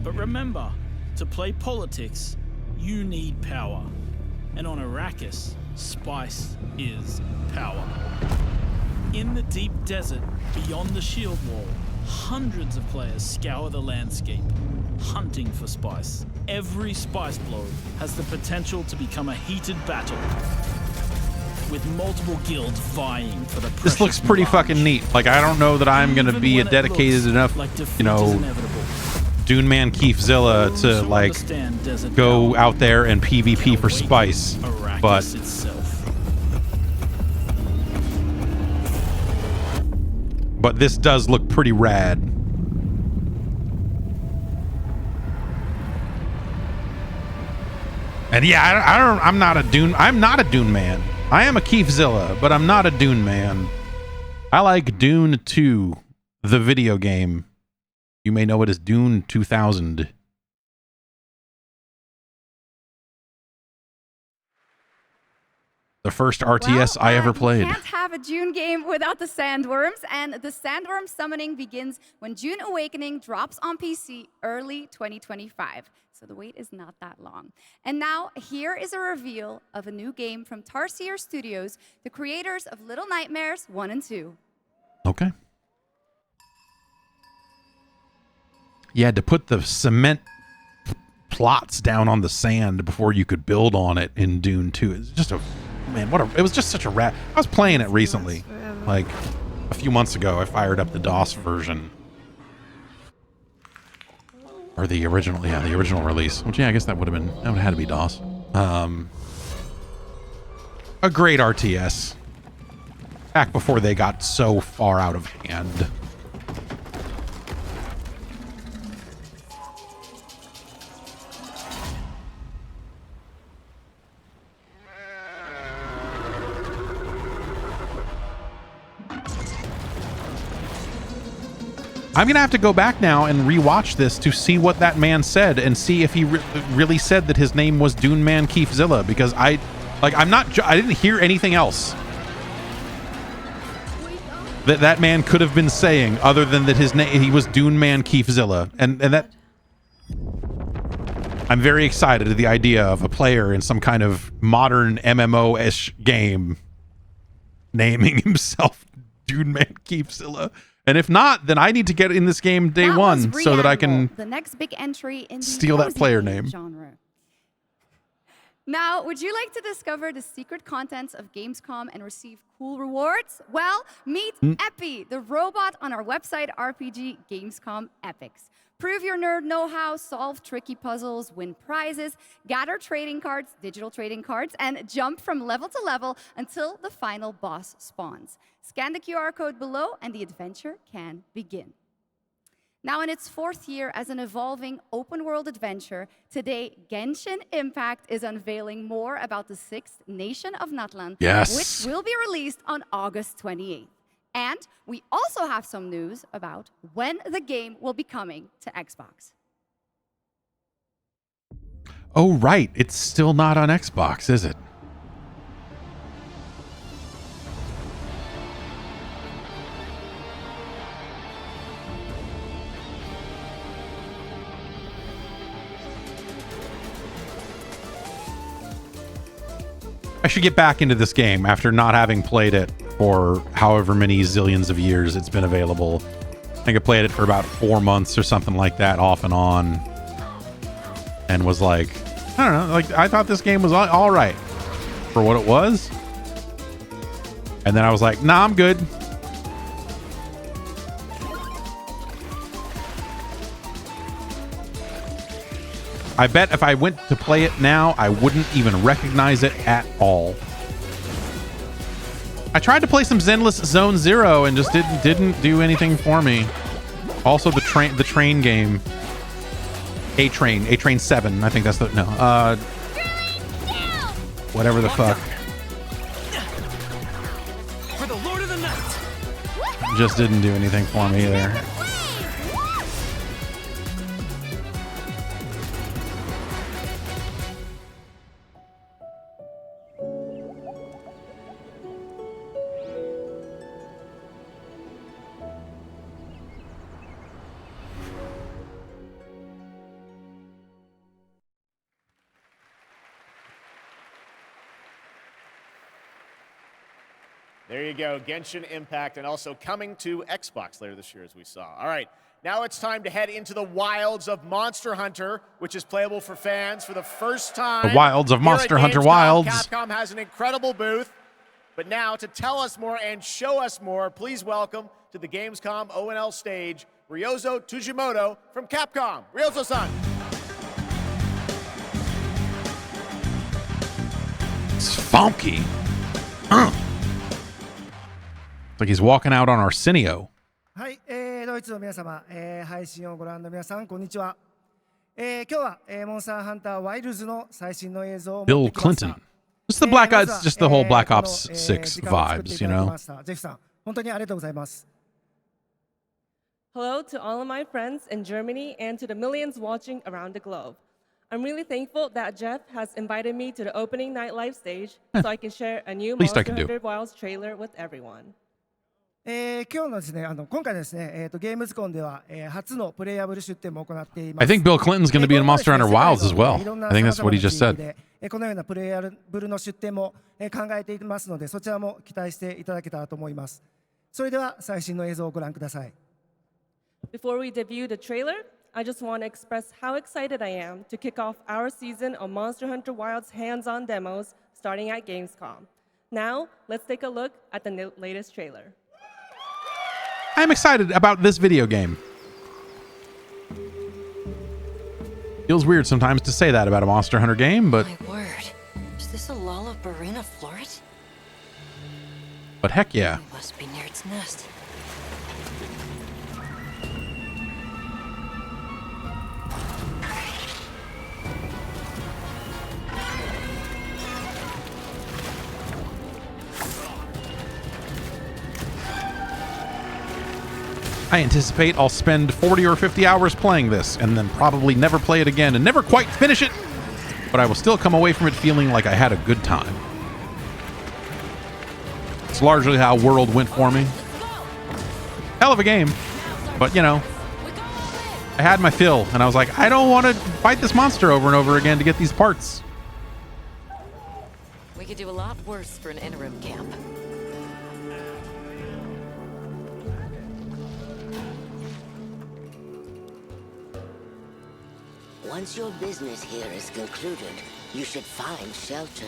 But remember, to play politics, you need power. And on Arrakis, spice is power. In the deep desert beyond the shield wall, hundreds of players scour the landscape, hunting for spice. Every spice blow has the potential to become a heated battle, with multiple guilds vying for the precious This looks pretty fucking neat. Like, I don't know that I'm going to be a dedicated enough, you know, Dune Man Keefzilla to, like, go out there and PvP for spice. But this does look pretty rad. And yeah, I'm not a Dune man. I am a Keefzilla, but I'm not a Dune man. I like Dune 2, the video game. You may know it as Dune 2000. The first RTS I ever played. You can't have a Dune game without the Sandworms, and the Sandworm summoning begins when Dune Awakening drops on PC early 2025. So the wait is not that long. And now, here is a reveal of a new game from Tarsier Studios, the creators of Little Nightmares 1 and 2. Okay. You had to put the cement plots down on the sand before you could build on it in Dune 2. It's just a, man, it was just such a rat. I was playing it recently, like a few months ago. I fired up the DOS version. Or the original, yeah, the original release. Which, yeah, I guess that would have had to be DOS. A great RTS. Back before they got so far out of hand. I'm going to have to go back now and rewatch this to see what that man said and see if he really said that his name was Dune Man Keefzilla, because I didn't hear anything else that man could have been saying other than that his name, he was Dune Man Keefzilla. And that, I'm very excited at the idea of a player in some kind of modern MMO-ish game naming himself Dune Man Keepzilla. And if not, then I need to get in this game day one so that I can the next big entry in the steal that cozy player game name. genre. Now, would you like to discover the secret contents of Gamescom and receive cool rewards? Well, meet Epi, the robot on our website RPG Gamescom Epics. Prove your nerd know-how, solve tricky puzzles, win prizes, gather trading cards, digital trading cards, and jump from level to level until the final boss spawns. Scan the QR code below and the adventure can begin. Now, in its 4th year as an evolving open-world adventure, today Genshin Impact is unveiling more about the 6th Nation of Natlan, which will be released on August 28th. And we also have some news about when the game will be coming to Xbox. Oh, right. It's still not on Xbox, is it? I should get back into this game after not having played it for however many zillions of years it's been available. I think I played it for about 4 months or something like that, off and on. And was like, I don't know, like I thought this game was all right for what it was. And then I was like, nah, I'm good. I bet if I went to play it now, I wouldn't even recognize it at all. I tried to play some Zenless Zone Zero and just didn't do anything for me. Also, the train game, A-Train 7. I think that's the whatever the fuck. For the Lord of the Night. Just didn't do anything for me either. There you go, Genshin Impact, and also coming to Xbox later this year, as we saw. All right, now it's time to head into the wilds of Monster Hunter, which is playable for fans for the first time. The wilds of Monster Hunter Gamescom. Wilds. Capcom has an incredible booth. But now, to tell us more and show us more, please welcome to the Gamescom ONL stage, Ryozo Tujimoto from Capcom. Ryozo-san. It's funky. It's like he's walking out on Arsenio. はい、ドイツの皆様、配信をご覧の皆さん、こんにちは。今日は、モンスターハンターワイルズの最新の映像を持ってきました。 Bill Clinton. It's the Black Ops, just the whole Black Ops 6 vibes, you know? ジェフさん、本当にありがとうございます。 Hello to all of my friends in Germany and to the millions watching around the globe. I'm really thankful that Jeff has invited me to the opening night live stage so I can share a new Monster Hunter Wilds trailer with everyone. 今日のですね、今回ですね、ゲームズコンでは、初のプレイヤブル出展も行っています。 I think Bill Clinton's going to be in Monster Hunter Wilds as well. I think that's what he just said. このようなプレイヤブルの出展も考えていますので、そちらも期待していただけたらと思います。それでは最新の映像をご覧ください。 Before we debut the trailer, I just want to express how excited I am to kick off our season of Monster Hunter Wilds hands-on demos starting at Gamescom. Now, let's take a look at the latest trailer. I'm excited about this video game. Feels weird sometimes to say that about a Monster Hunter game, but... My word. Is this a Lollabarina Floret? But heck yeah. It must be near its nest. I anticipate I'll spend 40 or 50 hours playing this and then probably never play it again and never quite finish it, but I will still come away from it feeling like I had a good time. It's largely how World went for me. Hell of a game, but you know, I had my fill, and I was like, I don't want to fight this monster over and over again to get these parts. We could do a lot worse for an interim camp. Once your business here is concluded, you should find shelter.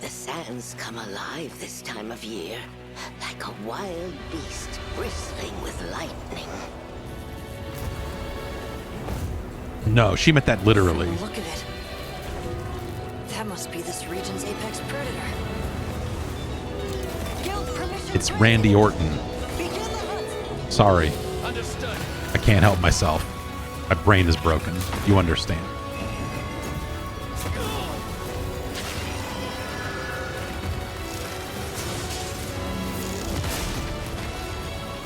The sands come alive this time of year, like a wild beast bristling with lightning. No, she meant that literally. Look at it. That must be this region's apex predator. Guild permission. It's Randy Orton. Sorry. Understood. I can't help myself. My brain is broken. You understand.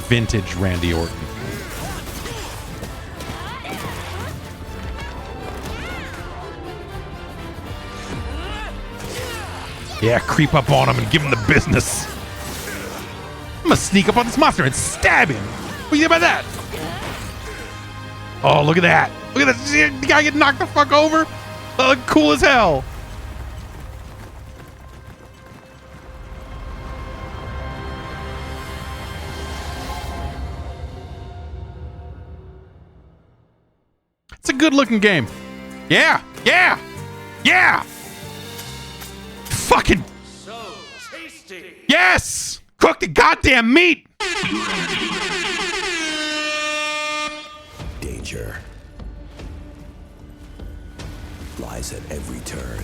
Vintage Randy Orton. Yeah, creep up on him and give him the business. I'm gonna sneak up on this monster and stab him. What do you think about that? Oh, look at that. Look at that. See the guy get knocked the fuck over? That look cool as hell. It's a good looking game. Yeah. Yeah. Yeah. Fucking. So tasty. Yes. Cook the goddamn meat. Danger lies at every turn.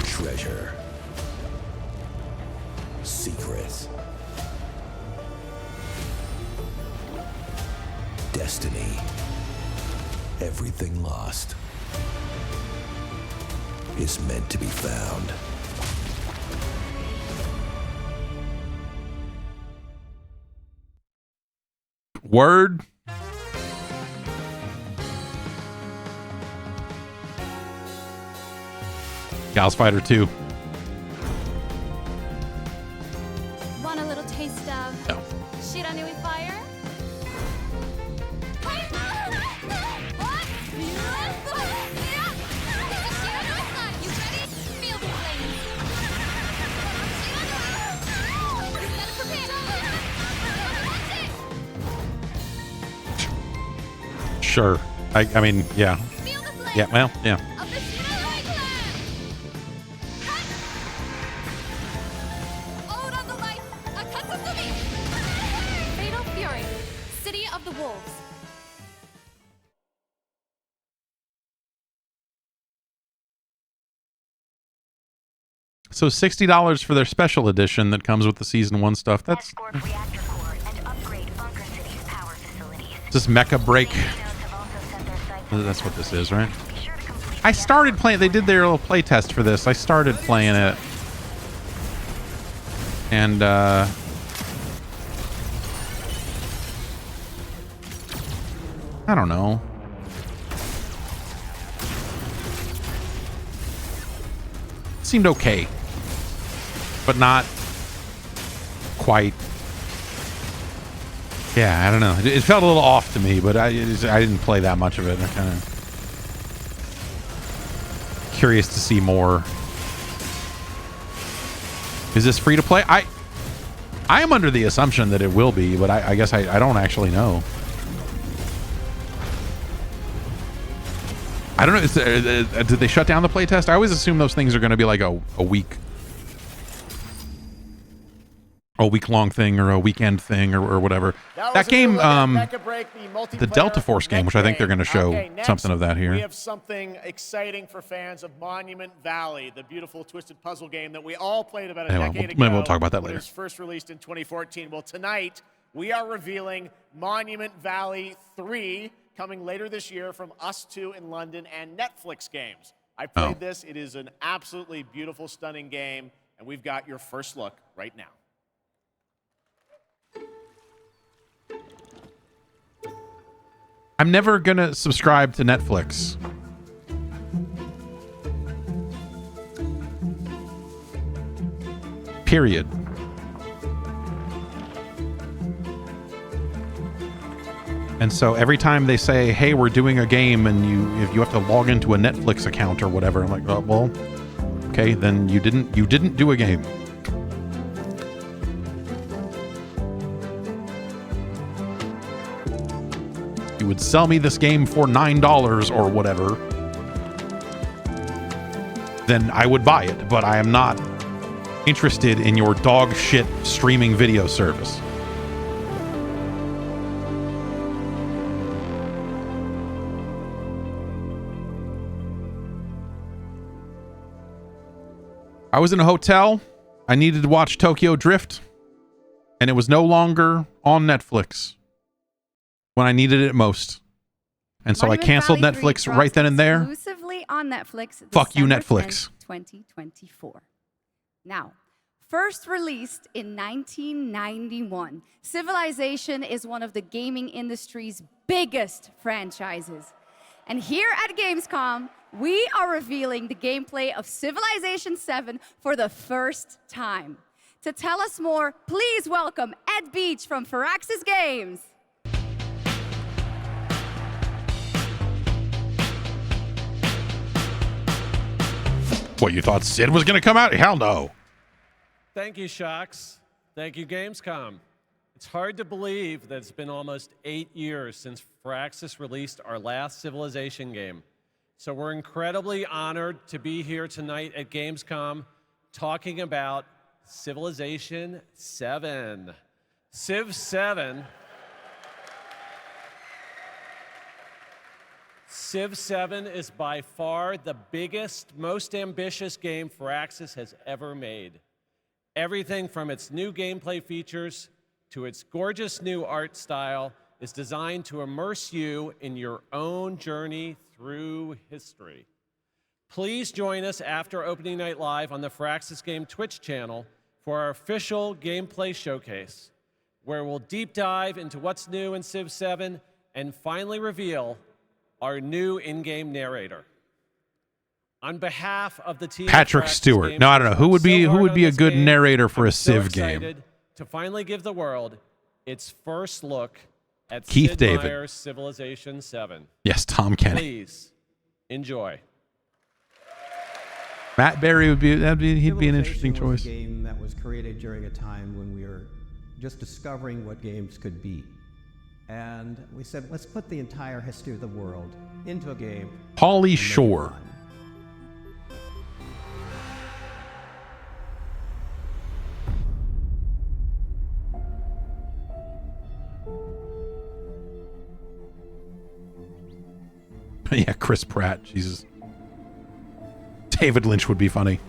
Treasure. Secret. Destiny. Everything lost is meant to be found. Word. Gals Fighter 2. Want a little taste of No. Shiranui fire? You ready? Feel the flames. Sure. I mean, yeah. Yeah, well, yeah. Fatal Fury, City of the Wolves. So $60 for their special edition that comes with the season 1 stuff. That's this Mecha Break. That's what this is, right? I started playing. They did their little play test for this. I started playing it, and I don't know. It seemed okay, but not quite. Yeah, I don't know. It felt a little off to me, but I didn't play that much of it. I'm kind of curious to see more. Is this free to play? I am under the assumption that it will be, but I guess I don't actually know. I don't know. Did they shut down the playtest? I always assume those things are going to be like a week-long thing or a weekend thing or whatever. That game, the Delta Force game, which I think they're going to show something of that here. We have something exciting for fans of Monument Valley, the beautiful twisted puzzle game that we all played about a decade ago. Maybe we'll talk about that when later. it was first released in 2014. Well, tonight we are revealing Monument Valley 3 coming later this year from Us 2 in London and Netflix games. I played this. It is an absolutely beautiful, stunning game, and we've got your first look right now. I'm never going to subscribe to Netflix. Period. And so every time they say, hey, we're doing a game, and if you have to log into a Netflix account or whatever, I'm like, oh, well, okay, then you didn't do a game. You would sell me this game for $9 or whatever, then I would buy it, but I am not interested in your dog shit streaming video service. I was in a hotel. I needed to watch Tokyo Drift, and it was no longer on Netflix when I needed it most. And so Monument I canceled Valley 3 Netflix right then and there. Exclusively on Netflix. Fuck you, December Netflix. 10th, 2024. Now, first released in 1991, Civilization is one of the gaming industry's biggest franchises. And here at Gamescom, we are revealing the gameplay of Civilization 7 for the first time. To tell us more, please welcome Ed Beach from Firaxis Games. What, you thought Sid was going to come out? Hell no. Thank you, Shocks. Thank you, Gamescom. It's hard to believe that it's been almost 8 years since Firaxis released our last Civilization game. So we're incredibly honored to be here tonight at Gamescom talking about Civilization 7. Civ 7. Civ 7 is by far the biggest, most ambitious game Firaxis has ever made. Everything from its new gameplay features to its gorgeous new art style is designed to immerse you in your own journey through history. Please join us after opening night live on the Firaxis Game Twitch channel for our official gameplay showcase, where we'll deep dive into what's new in Civ 7 and finally reveal our new in-game narrator. On behalf of the team, Patrick Stewart. No, I don't know. Who would be a good narrator for a Civ game? To finally give the world its first look at Keith Sid David. Meier's Civilization 7. Yes, Tom Kenny. Please enjoy. Matt Berry he'd be an interesting Civilization was choice. a game that was created during a time when we were just discovering what games could be. And we said, let's put the entire history of the world into a game. Pauly Shore. Yeah, Chris Pratt. Jesus. David Lynch would be funny.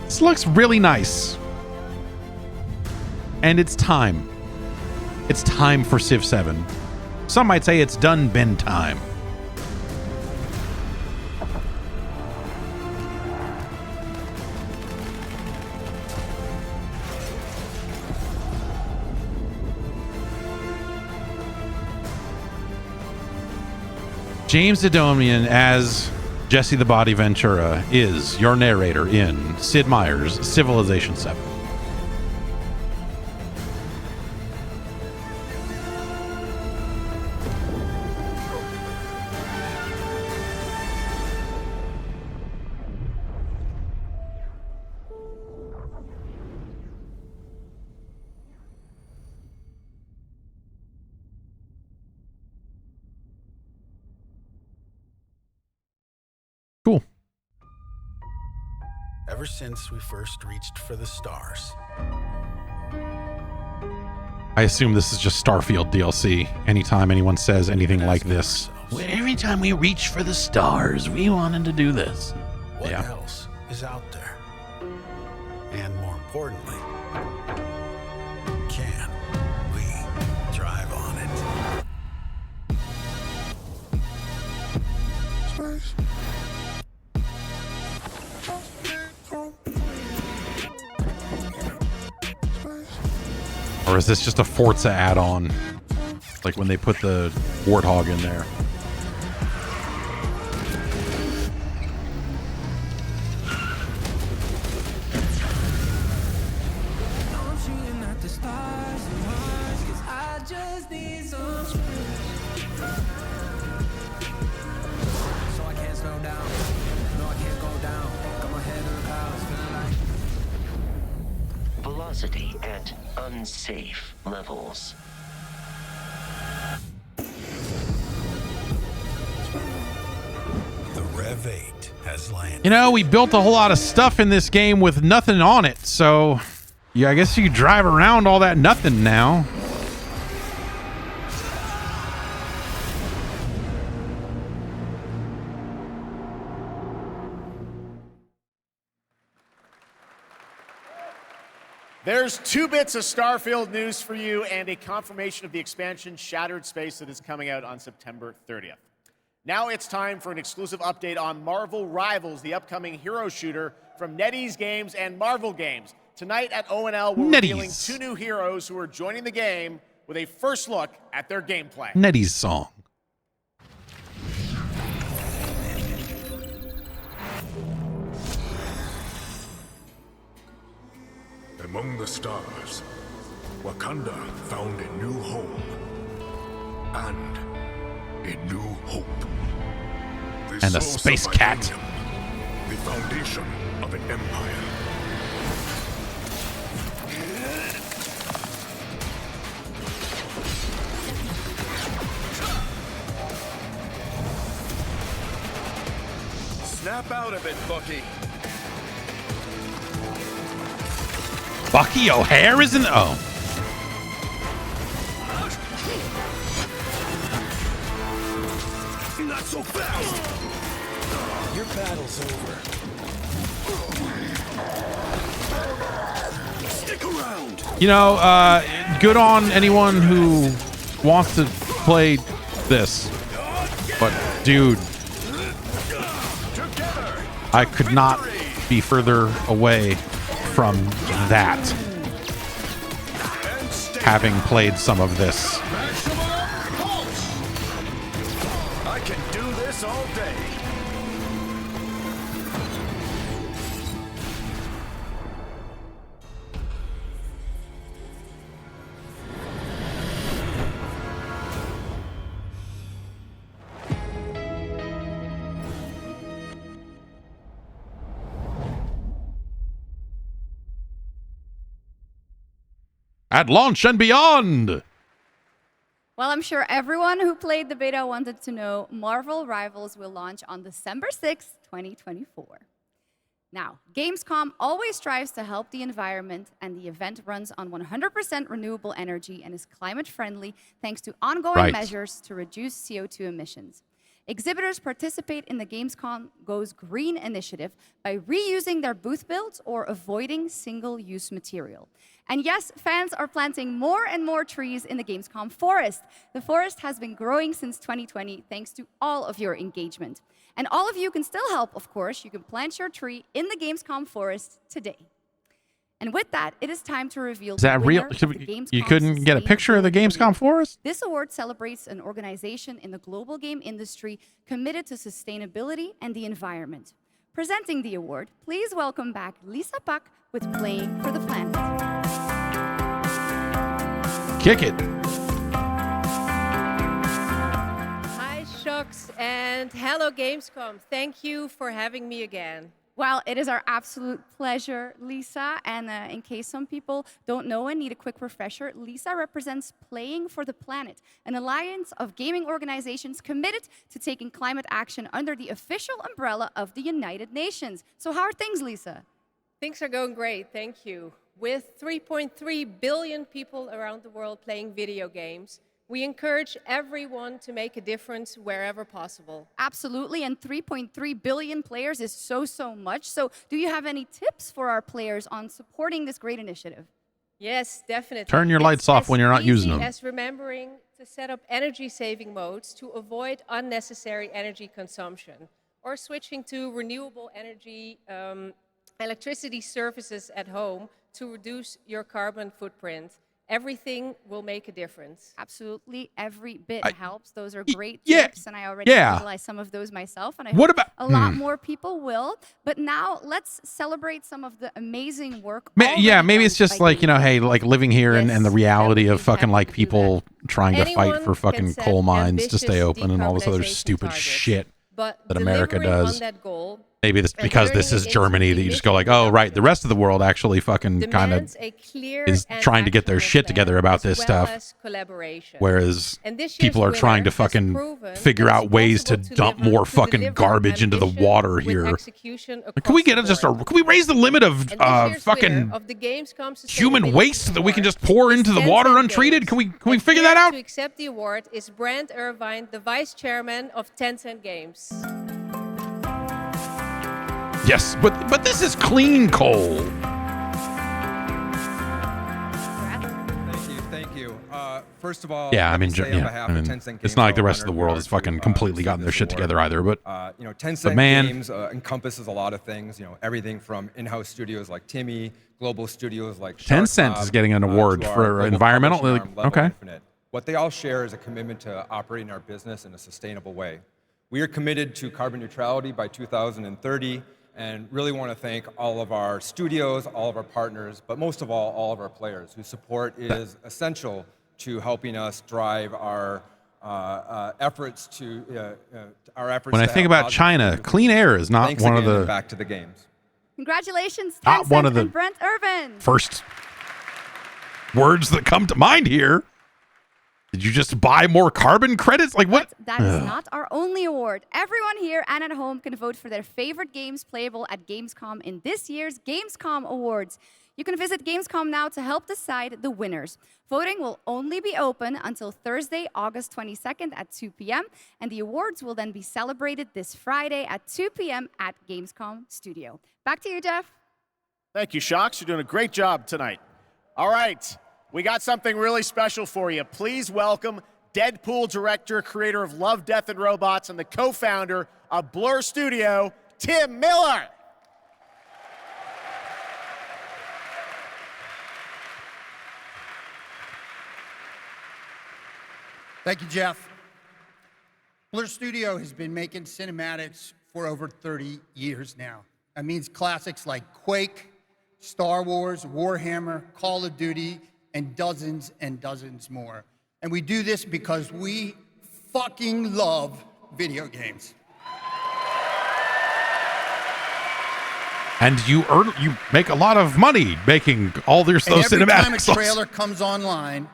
This looks really nice. And it's time. It's time for Civ 7. Some might say it's done been time. James Adomian as Jesse the Body Ventura is your narrator in Sid Meier's Civilization 7. Cool. Ever since we first reached for the stars. I assume this is just Starfield DLC. Anytime anyone says anything like this. Every time we reach for the stars, we wanted to do this. What else is out there? And more importantly, can we drive on it? Space. Or is this just a Forza add-on? Like when they put the Warthog in there. Velocity at unsafe levels. The Rev 8 has landed. You know, we built a whole lot of stuff in this game with nothing on it, so yeah, I guess you drive around all that nothing now. There's 2 bits of Starfield news for you and a confirmation of the expansion Shattered Space that is coming out on September 30th. Now it's time for an exclusive update on Marvel Rivals, the upcoming hero shooter from NetEase Games and Marvel Games. Tonight at ONL, we're revealing 2 new heroes who are joining the game with a first look at their gameplay. NetEase song. Among the stars, Wakanda found a new home and a new hope. The And a source space of cat. Vibranium, the foundation of an empire. Snap out of it, Bucky. Bucky O'Hare isn't. Oh. Not so fast! Your battle's over. Stick around! You know, good on anyone who wants to play this. But, dude, I could not be further away from that, having played some of this. I can do this all day. At launch and beyond. Well, I'm sure everyone who played the beta wanted to know Marvel Rivals will launch on December 6th, 2024. Now, Gamescom always strives to help the environment, and the event runs on 100% renewable energy and is climate friendly thanks to ongoing measures to reduce CO2 emissions. Exhibitors participate in the Gamescom Goes Green initiative by reusing their booth builds or avoiding single-use material. And yes, fans are planting more and more trees in the Gamescom forest. The forest has been growing since 2020 thanks to all of your engagement. And all of you can still help, of course. You can plant your tree in the Gamescom forest today. And with that, it is time to reveal Is that the real? winner of the Gamescom You couldn't get a picture of the Gamescom forest? This award celebrates an organization in the global game industry committed to sustainability and the environment. Presenting the award, please welcome back Lisa Pak with Playing for the Planet. Kick it. Hi, Shux, and hello, Gamescom. Thank you for having me again. Well, it is our absolute pleasure, Lisa. And in case some people don't know and need a quick refresher, Lisa represents Playing for the Planet, an alliance of gaming organizations committed to taking climate action under the official umbrella of the United Nations. So how are things, Lisa? Things are going great, thank you. With 3.3 billion people around the world playing video games, we encourage everyone to make a difference wherever possible. Absolutely, and 3.3 billion players is so much. So do you have any tips for our players on supporting this great initiative? Yes, definitely. Turn your lights off when you're not using them. As remembering to set up energy-saving modes to avoid unnecessary energy consumption, or switching to renewable energy electricity services at home to reduce your carbon footprint. everything will make a difference. Absolutely, every bit helps. Those are great yeah, tips, and I already utilized some of those myself, and I What hope about- a lot more people will. But now let's celebrate some of the amazing work. Yeah, maybe it's just like, hey, like living here and the reality of fucking like people trying to fight for fucking coal mines to stay open and all this other stupid shit that America does. Maybe it's because this is Germany that you just go like, oh, right, the rest of the world actually fucking kind of is trying to get their shit together about this stuff. Whereas people are trying to fucking figure out ways to dump more fucking garbage into the water here. Can we get can we raise the limit of fucking human waste so that we can just pour into the water untreated? Can we figure that out? To accept the award is Brent Irvine, the vice chairman of Tencent Games. Yes, but this is clean coal. Thank you. First of all, Yeah, I mean, Tencent it's not like the rest of the world has fucking completely gotten their shit together either. But Tencent man, Games encompasses a lot of things. Everything from in-house studios like Timmy, global studios like Tencent is getting an award for environmental. Okay. Infinite. What they all share is a commitment to operating our business in a sustainable way. We are committed to carbon neutrality by 2030. And really want to thank all of our studios, all of our partners, but most of all of our players whose support is essential to helping us drive our efforts to When I think about China, clean air is not Thanks one of again, the and back to the games. Congratulations, Not Tencent one of the and Brent Irvin. first words that come to mind here. Did you just buy more carbon credits? Like what? That is not our only award. Everyone here and at home can vote for their favorite games playable at Gamescom in this year's Gamescom Awards. You can visit Gamescom now to help decide the winners. Voting will only be open until Thursday, August 22nd at 2 p.m. And the awards will then be celebrated this Friday at 2 p.m. at Gamescom Studio. Back to you, Jeff. Thank you, Shocks. You're doing a great job tonight. All right. We got something really special for you. Please welcome Deadpool director, creator of Love, Death, and Robots, and the co-founder of Blur Studio, Tim Miller. Thank you, Jeff. Blur Studio has been making cinematics for over 30 years now. That means classics like Quake, Star Wars, Warhammer, Call of Duty, and dozens more. And we do this because we fucking love video games. And you make a lot of money making all those cinematics. Every time a trailer comes online,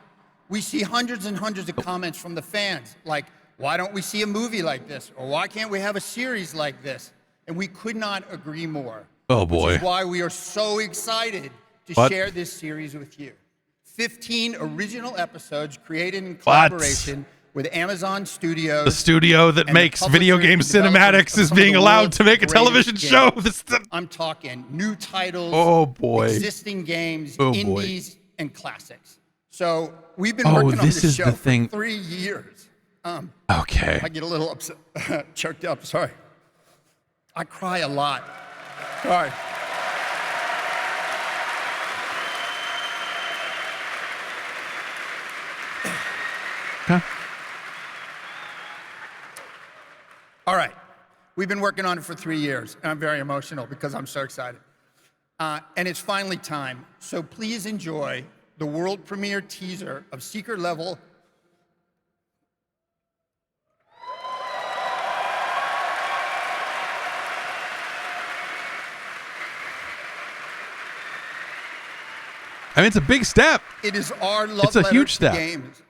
we see hundreds and hundreds of comments from the fans, like, why don't we see a movie like this? Or why can't we have a series like this? And we could not agree more. Oh boy. Which is why we are so excited to share this series with you. 15 original episodes created in collaboration with Amazon Studios. The studio that makes video game cinematics is being allowed to make a television show. I'm talking new titles, oh boy, existing games, oh indies, and classics. So we've been working on this show for 3 years. Okay. I get a little upset, choked up, sorry. I cry a lot. Sorry. Okay. All right. We've been working on it for 3 years, and I'm very emotional because I'm so excited. And it's finally time. So please enjoy the world premiere teaser of Secret Level. I mean, it's a big step. It is our love It's a letter huge to step. games.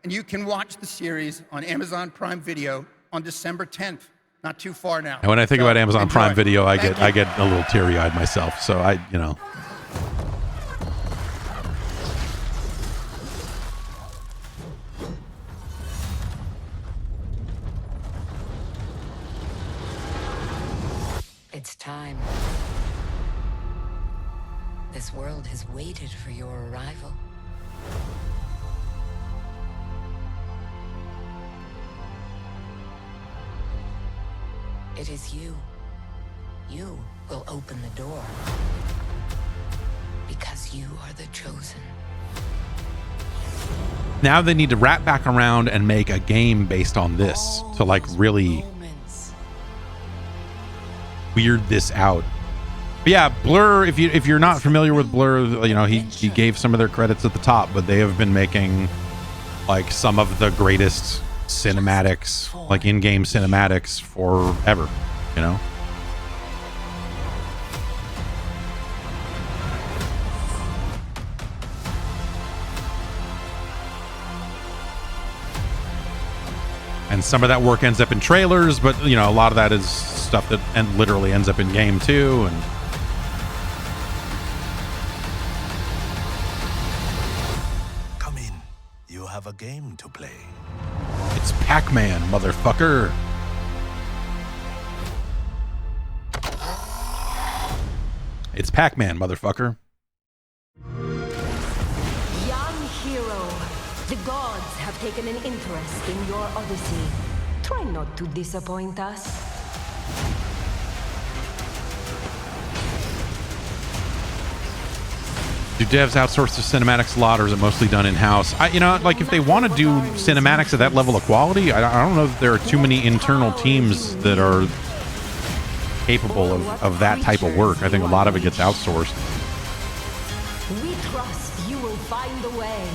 And you can watch the series on Amazon Prime Video on December 10th. Not too far now. And when I think about Amazon enjoy. Prime Video, I Thank get you. a little teary-eyed myself. So It's time. This world has waited for your arrival. It is you. You will open the door. Because you are the chosen. Now they need to wrap back around and make a game based on this to like really weird this out. But yeah, Blur, if you're not familiar with Blur, you know, he gave some of their credits at the top, but they have been making like some of the greatest cinematics, like in-game cinematics forever, you know? And some of that work ends up in trailers, but you know, a lot of that is stuff that literally ends up in game too. And come in, you have a game to play. It's Pac-Man, motherfucker. It's Pac-Man, motherfucker. Young hero, the gods have taken an interest in your odyssey. Try not to disappoint us. Do devs outsource the cinematics a lot, or is it mostly done in-house? You know, like if they want to do cinematics at that level of quality, I don't know that there are too many internal teams that are capable of that type of work. I think a lot of it gets outsourced. We trust you will find a way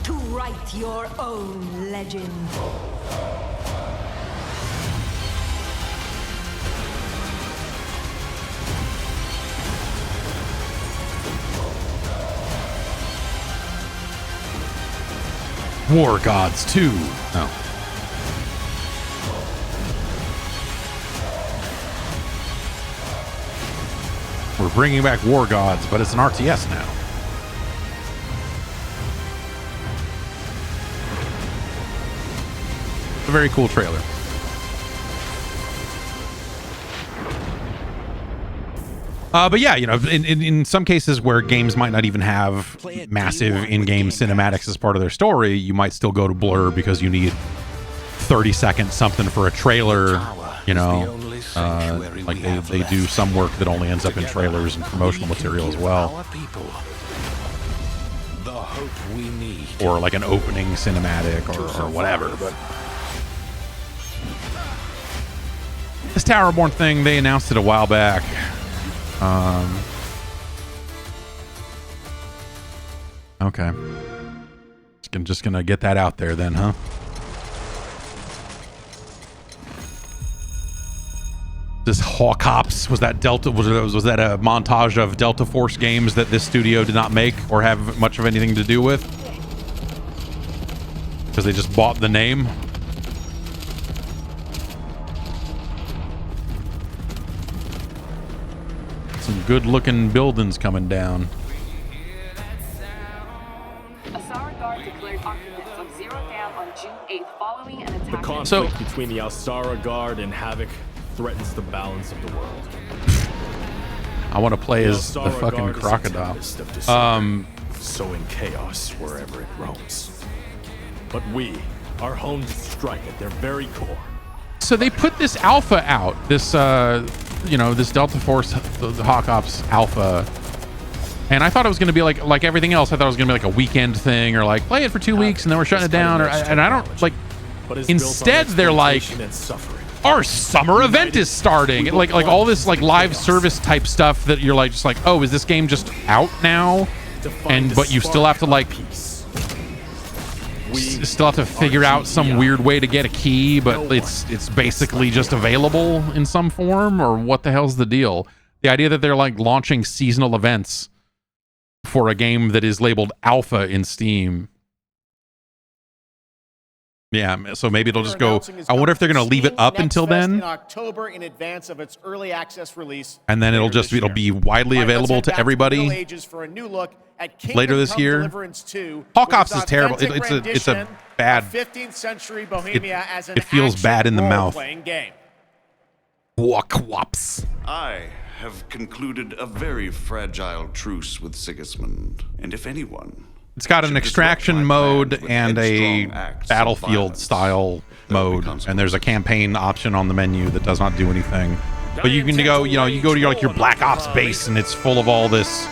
to write your own legend. War Gods 2. No. We're bringing back War Gods, but it's an RTS now. A very cool trailer. But yeah, you know, in some cases where games might not even have massive in-game cinematics as part of their story, you might still go to Blur because you need 30 seconds something for a trailer, you know. Like they do some work that only ends up in trailers and promotional material as well. The hope we need. Or like an opening cinematic or whatever. But this Towerborn thing, they announced it a while back. Okay. Just gonna get that out there then, huh? This Hawk Ops, was that Delta? Was that a montage of Delta Force games that this studio did not make or have much of anything to do with? Because they just bought the name. Some good-looking buildings coming down. The conflict between the Alsara Guard and Havoc threatens the balance of the world. I want to play as the fucking crocodile. Sowing chaos wherever it roams. But we are honed to strike at their very core. So they put this alpha out, this you know, this Delta Force, the Hawk Ops alpha, and I thought it was going to be like everything else. I thought it was going to be like a weekend thing, or like play it for 2 weeks and then we're shutting it down. And I don't like. Instead, they're like, our summer event is starting. Like all this like live service type stuff that you're like just like, oh, is this game just out now? But you still have to like. Still have to figure out some weird way to get a key, but it's basically just available in some form, or what the hell's the deal? The idea that they're like launching seasonal events for a game that is labeled alpha in Steam. Yeah, so maybe it'll just go. I wonder if they're going to leave it up until then. In October, in advance of its early access release, and then it'll be widely available to everybody later this year. Hawk Ops is terrible. It's a bad. 15th century Bohemia as an it feels bad in the mouth. Wops. I have concluded a very fragile truce with Sigismund, and if anyone. It's got an extraction mode and a Battlefield style mode, and there's a campaign option on the menu that does not do anything. But you can go, you go to your Black Ops base, and it's full of all this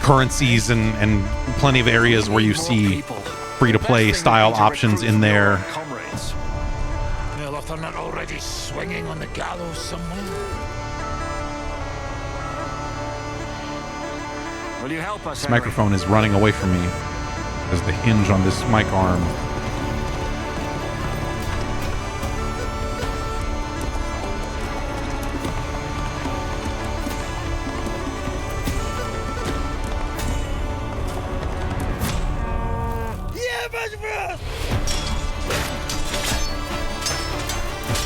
currencies and plenty of areas where you see free-to-play style options in there. Comrades. Well, if they're not already swinging on the gallows somewhere. Will you help us? This microphone is running away from me as the hinge on this mic arm.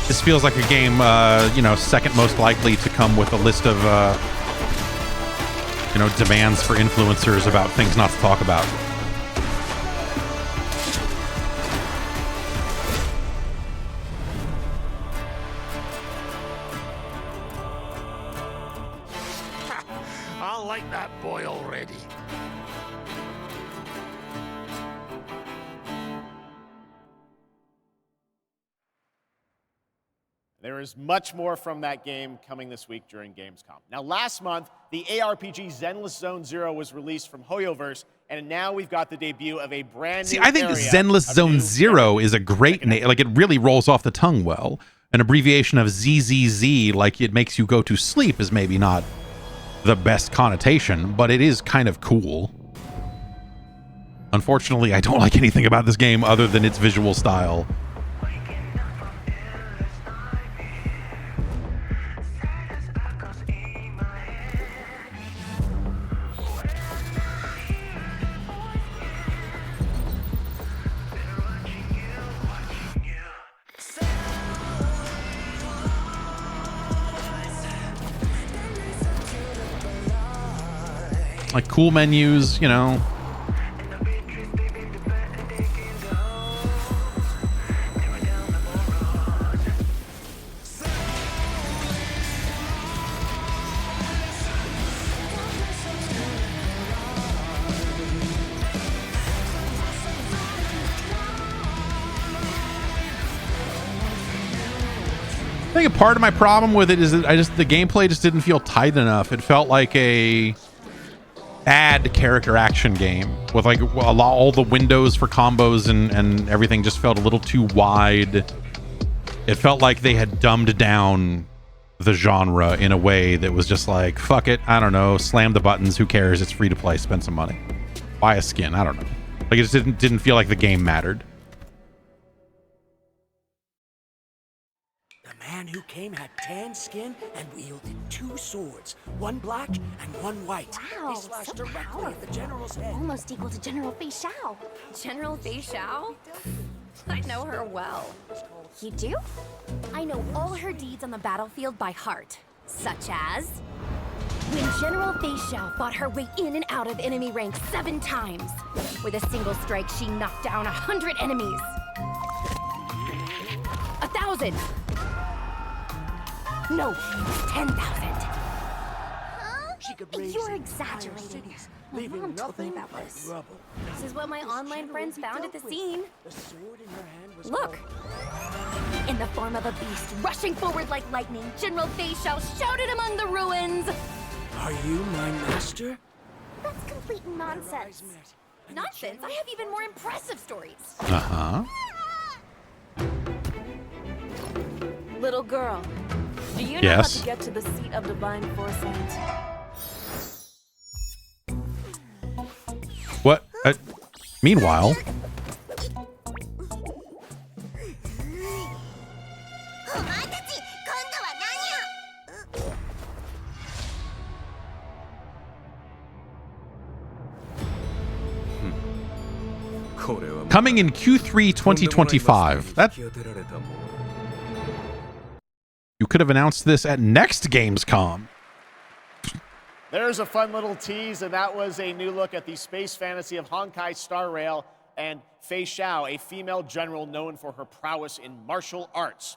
This feels like a game, second most likely to come with a list of, demands for influencers about things not to talk about. I like that boy already. There is much more from that game coming this week during Gamescom. Now, last month, the ARPG Zenless Zone Zero was released from HoYoverse, and now we've got the debut of a brand new I think Zenless Zone Zero is a great name. Like, it really rolls off the tongue well. An abbreviation of ZZZ, like it makes you go to sleep, is maybe not the best connotation, but it is kind of cool. Unfortunately, I don't like anything about this game other than its visual style. Like cool menus, you know. I think a part of my problem with it is that the gameplay just didn't feel tight enough. It felt like a add character action game with like all the windows for combos and everything just felt a little too wide. It felt like they had dumbed down the genre in a way that was just like, fuck it, I don't know, slam the buttons, who cares, it's free to play, spend some money, buy a skin, I don't know. Like it just didn't feel like the game mattered. The man who came had tan skin and wielded 2 swords, one black and one white. Wow, They slashed so directly at the general's head. Almost equal to General Fei Xiao. General Fei Xiao? I know her well. You do? I know all her deeds on the battlefield by heart, such as when General Fei Xiao fought her way in and out of enemy ranks 7 times. With a single strike, she knocked down 100 enemies. 1,000. No, 10,000. She could raise You're entire exaggerating. cities, My leaving mom told me nothing about but this. rubble. This is what my online friends found at the scene. The sword in her hand was Look! In the form of a beast, rushing forward like lightning, General Fei Xiao shouted among the ruins! Are you my master? That's complete nonsense. Nonsense? I have even more impressive stories. Uh-huh. Little girl, do you know Yes. how to get to the seat of divine foresight? What? Meanwhile, coming in Q3 2025. That you could have announced this at next Gamescom. There's a fun little tease, and that was a new look at the space fantasy of Honkai Star Rail and Fei Xiao, a female general known for her prowess in martial arts.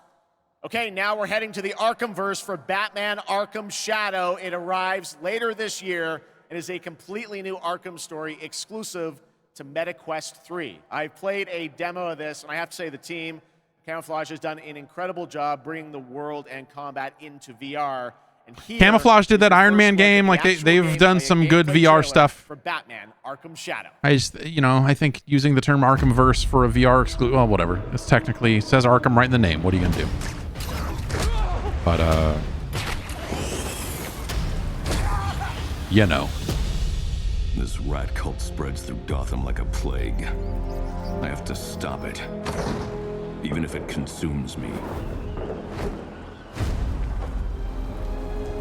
Okay, now we're heading to the Arkhamverse for Batman Arkham Shadow. It arrives later this year and is a completely new Arkham story exclusive to MetaQuest 3. I've played a demo of this, and I have to say the team, Camouflage, has done an incredible job bringing the world and combat into VR. And here Camouflage did is that the Iron first Man look game. at Like the actual they've done gameplay some and good gameplay VR trailer stuff. for Batman: Arkham Shadow. I think using the term Arkhamverse for a VR exclude, well, whatever. It's technically, it says Arkham right in the name. What are you gonna do? But you know. This rat cult spreads through Gotham like a plague. I have to stop it, even if it consumes me.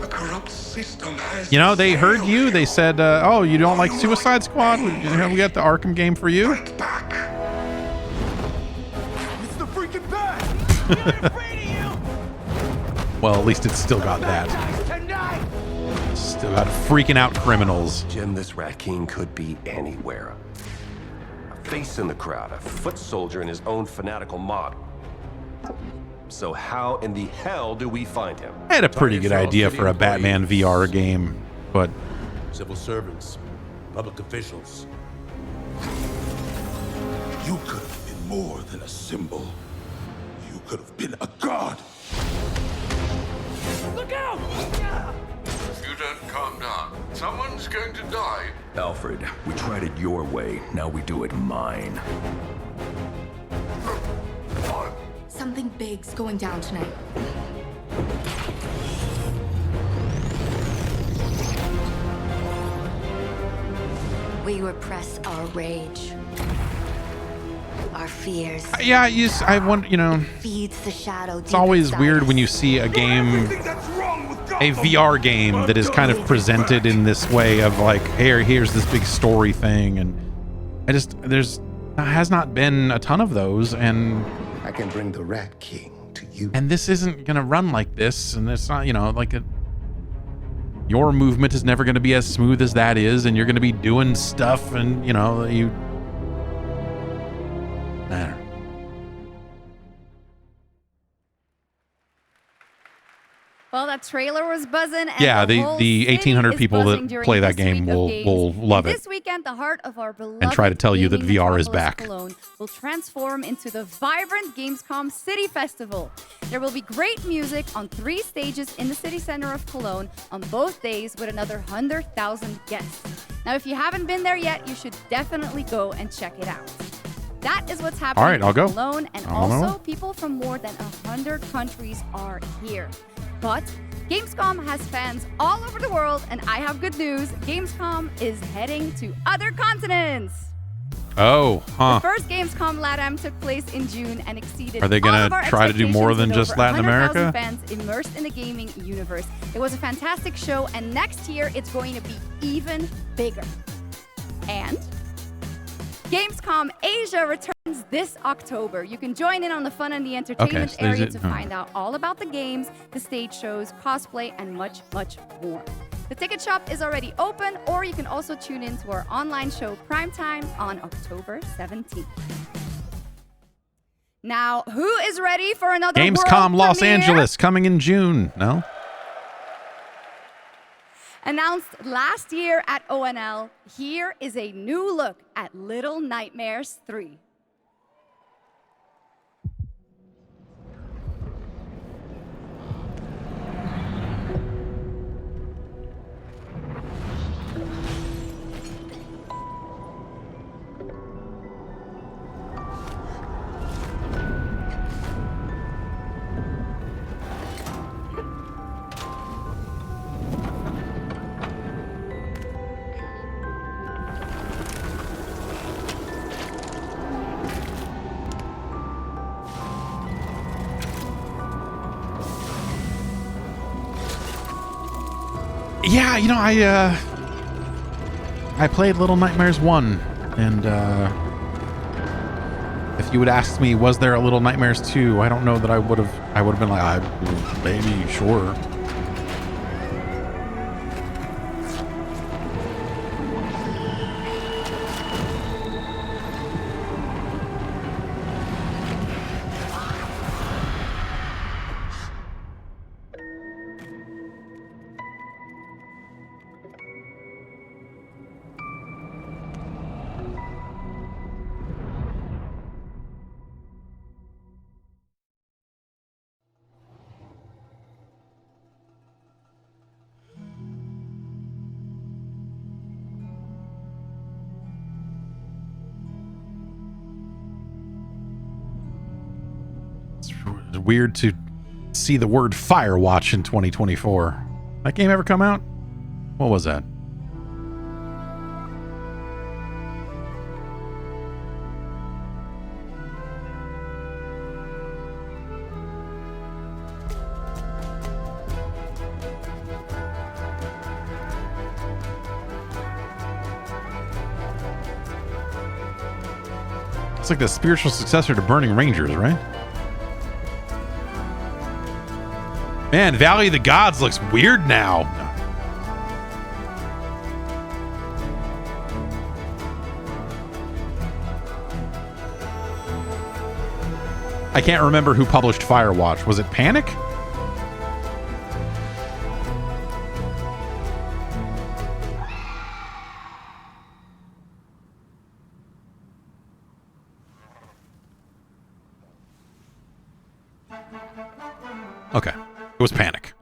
A corrupt system has You know, they heard you. They said, "Oh, you don't like Suicide Squad? We got the Arkham game for you." It's the freaking bat! Well, at least it's still got that. Still got freaking out criminals. Jim, this Rat King could be anywhere. A face in the crowd, a foot soldier in his own fanatical mob. So how in the hell do we find him? I had a pretty good idea for a Batman VR game, but civil servants, public officials. You could have been more than a symbol. You could have been a god. Look out! If you don't calm down, someone's going to die. Alfred, we tried it your way. Now we do it mine. Something big's going down tonight. We repress our rage, our fears. yeah, I want, you know, Feeds the shadow. it's always weird when you see a game, a VR game that is kind of presented in this way of like, here's this big story thing, and there has not been a ton of those, and I can bring the Rat King to you. And this isn't gonna run like this, and it's not, you know, like your movement is never gonna be as smooth as that is, and you're gonna be doing stuff, and you know, I don't know. Well, that trailer was buzzing. And Yeah, the the whole 1,800 city is people buzzing that during play that this game week of will games. love And it This weekend, the heart of our beloved and try to tell you that gaming VR is metropolis, back. Cologne, will transform into the vibrant Gamescom City Festival. There will be great music on 3 stages in the city center of Cologne on both days with another 100,000 guests. Now, if you haven't been there yet, you should definitely go and check it out. That is what's happening All right, I'll in go. Cologne, and I'll also know. people from more than 100 countries are here. But Gamescom has fans all over the world, and I have good news. Gamescom is heading to other continents. Oh, huh. The first Gamescom LATAM took place in June and exceeded Are they all gonna of our try to do more expectations than with just over Latin 100,000 America? fans immersed in the gaming universe. It was a fantastic show, and next year it's going to be even bigger. And Gamescom Asia returns this October. You can join in on the fun and the entertainment so there's area it- to find out all about the games, the stage shows, cosplay, and much, much more. The ticket shop is already open, or you can also tune in to our online show Primetime on October 17th. Now, who is ready for another Gamescom world Los premiere? Angeles coming in June. No? Announced last year at ONL, here is a new look at Little Nightmares 3. Yeah, you know, I played Little Nightmares 1, and if you would ask me, was there a Little Nightmares 2, I don't know that I would have been like, maybe, sure. weird to see the word Firewatch in 2024. That game ever come out? What was that? It's like the spiritual successor to Burning Rangers, right? Man, Valley of the Gods looks weird now. I can't remember who published Firewatch. Was it Panic? Okay. It was Panic.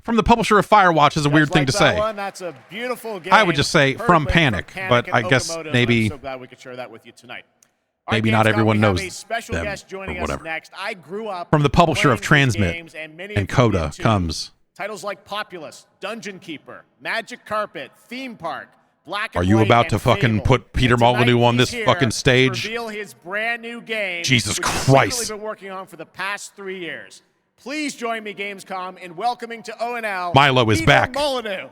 From the publisher of Firewatch is a weird thing to say. That's a beautiful game. I would just say from Panic, but I guess maybe I'm so glad we could share that with you tonight. maybe not everyone knows them or whatever. Next. I grew up from the publisher of Transmit and Coda comes. Titles like Populous, Dungeon Keeper, Magic Carpet, Theme Park, Black and Are you White, about to and fucking Fable. put Peter Molyneux on this fucking stage? Reveal his brand new game. Jesus which Christ. He's been working on for the past 3 years. Please join me, Gamescom, in welcoming to ONL. Milo is Peter back. Molyneux.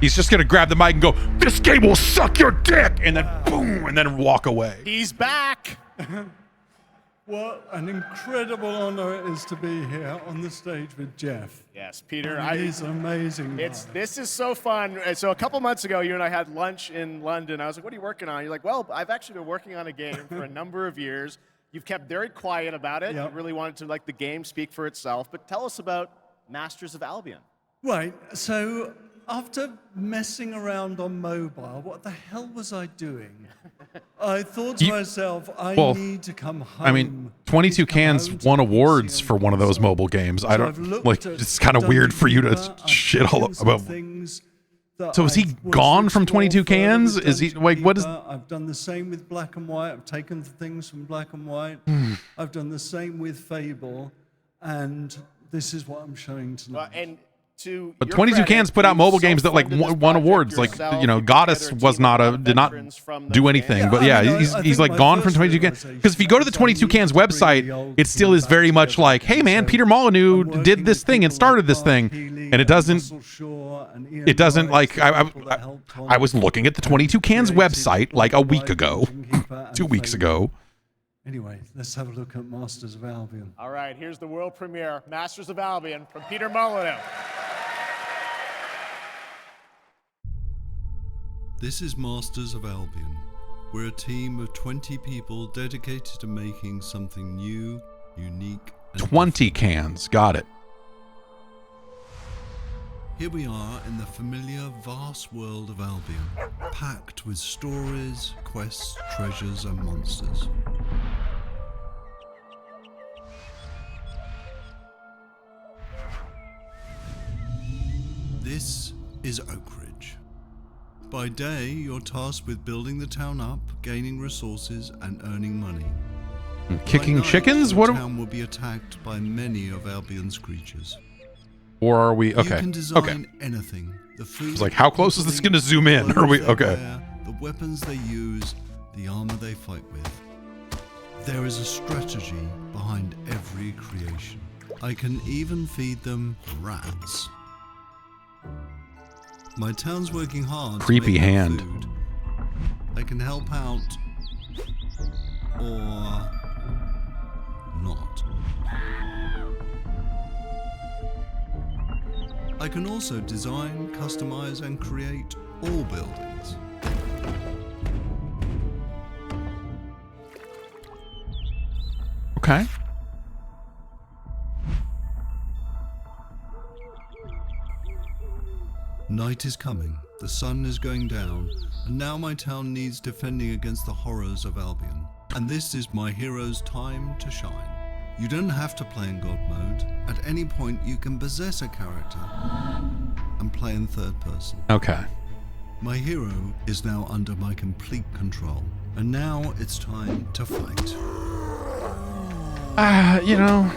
He's just gonna grab the mic and go, "This game will suck your dick," and then boom, and then walk away. He's back. What an incredible honor it is to be here on the stage with Jeff. Yes, Peter. He's an amazing guy. This is so fun. So a couple months ago, you and I had lunch in London. I was like, "What are you working on?" You're like, "Well, I've actually been working on a game for a number of years. You've kept very quiet about it. Yep. You really wanted to let the game speak for itself. But tell us about Masters of Albion." Right, so after messing around on mobile, what the hell was I doing? I thought to myself, I need to come home. I mean, 22 Cans won awards for one of those mobile games. I don't like. It's kind of weird for you to shit all about. So is he gone from 22 Cans? Is he like what is? I've done the same with Black and White. I've taken things from Black and White. I've done the same with Fable, and this is what I'm showing tonight. But 22 Cans put out mobile games that like won awards. Like, you know, Goddess was did not do anything. But yeah, he's like gone from 22 Cans. Because if you go to the 22 Cans website, it still is very much like, hey man, Peter Molyneux did this thing and started this thing, and it doesn't like I was looking at the 22 Cans website like a week ago, 2 weeks ago. Anyway, let's have a look at Masters of Albion. All right, here's the world premiere, Masters of Albion from Peter Molyneux. This is Masters of Albion. We're a team of 20 people dedicated to making something new, unique, and 20 Cans, got it. Here we are in the familiar, vast world of Albion, packed with stories, quests, treasures, and monsters. This is Oakridge. By day, you're tasked with building the town up, gaining resources, and earning money. Kicking chickens? The town will be attacked by many of Albion's creatures. Or are we okay? You can design anything. The food, it's like, how close is this going to zoom in? Are we okay? The weapons they use, the armor they fight with. There is a strategy behind every creation. I can even feed them rats. My town's working hard. Creepy to make hand. Food. I can help out, or not. I can also design, customize, and create all buildings. Okay. Night is coming, the sun is going down, and now my town needs defending against the horrors of Albion. And this is my hero's time to shine. You don't have to play in God mode. At any point, you can possess a character. and play in third person. Okay. My hero is now under my complete control, and now it's time to fight. You know.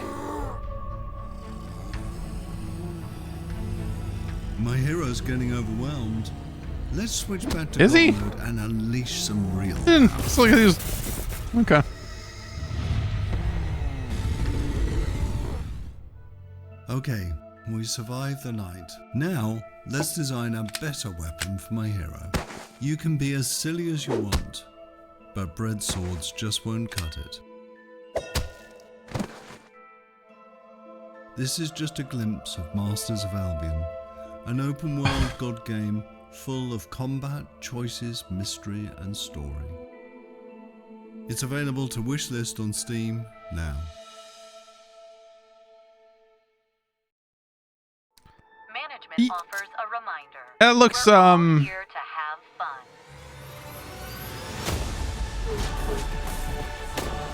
My hero's getting overwhelmed. Let's switch back to Is he? God mode and unleash some real Let's look at these. Okay. Okay, we survived the night. Now, let's design a better weapon for my hero. You can be as silly as you want, but bread swords just won't cut it. This is just a glimpse of Masters of Albion, an open-world god game full of combat, choices, mystery, and story. It's available to wishlist on Steam now. Management offers a reminder. That looks Here to have fun.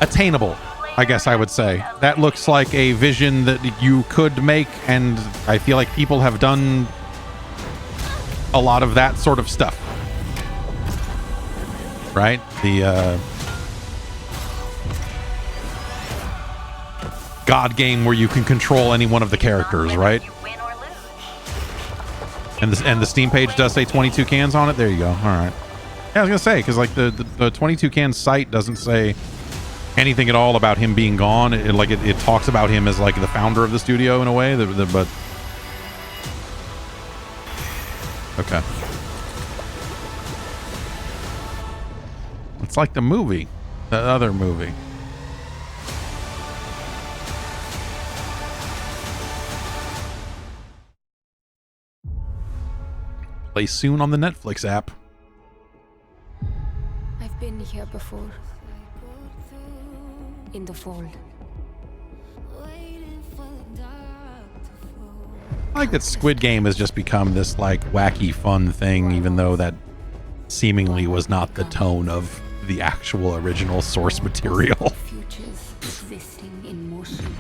attainable, I guess I would say. That looks like a vision that you could make, and I feel like people have done a lot of that sort of stuff. Right? The God game where you can control any one of the characters, right? And the Steam page does say 22 cans on it. There you go. All right. Yeah, I was gonna say, because like the 22 cans site doesn't say anything at all about him being gone. It talks about him as like the founder of the studio in a way. But okay, it's like the movie, the other movie. Play soon on the Netflix app. I've been here before. In the fold. I like that Squid Game has just become this like wacky fun thing, even though that seemingly was not the tone of the actual original source material. Futures existing in motion.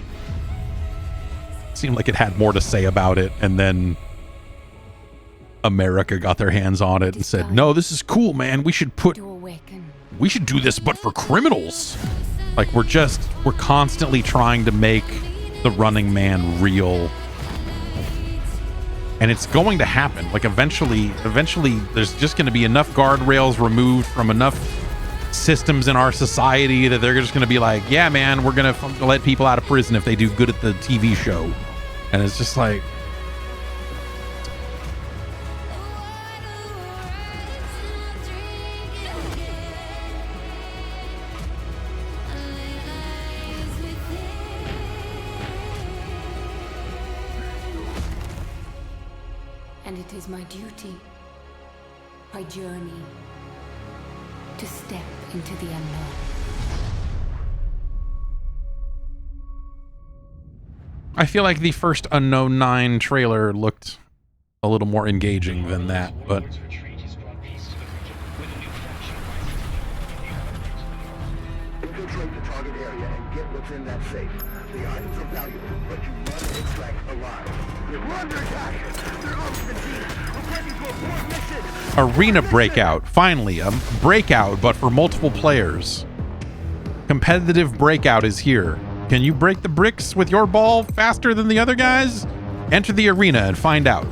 Seemed like it had more to say about it, and then America got their hands on it and said, no, this is cool, man. We should do this, but for criminals. Like we're constantly trying to make the Running Man real. And it's going to happen. Like eventually there's just going to be enough guardrails removed from enough systems in our society that they're just going to be like, yeah, man, we're going to let people out of prison if they do good at the TV show. And it's just like, And it is my duty, my journey, to step into the unknown. I feel like the first Unknown 9 trailer looked a little more engaging than that, but infiltrate the target area and get what's in that safe. The items are valuable, but you must extract alive. We're under attack! They're off the team! Requesting to abort mission! Arena Breakout. Finally, a breakout, but for multiple players. Competitive Breakout is here. Can you break the bricks with your ball faster than the other guys? Enter the arena and find out.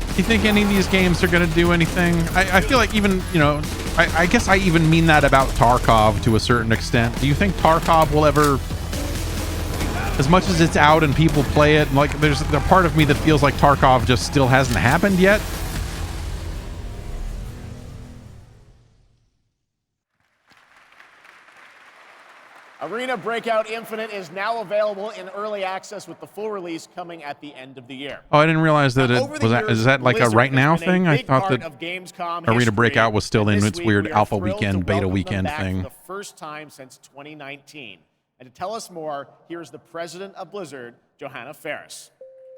Do you think any of these games are going to do anything? I feel like even, you know, I guess I even mean that about Tarkov to a certain extent. Do you think Tarkov will ever, as much as it's out and people play it, like there's a part of me that feels like Tarkov just still hasn't happened yet? Arena Breakout Infinite is now available in early access with the full release coming at the end of the year. Oh, I didn't realize that is that like a right now thing? I thought that Arena Breakout was still in its weird alpha weekend, beta weekend thing. For the first time since 2019. And to tell us more, here's the president of Blizzard, Johanna Faris.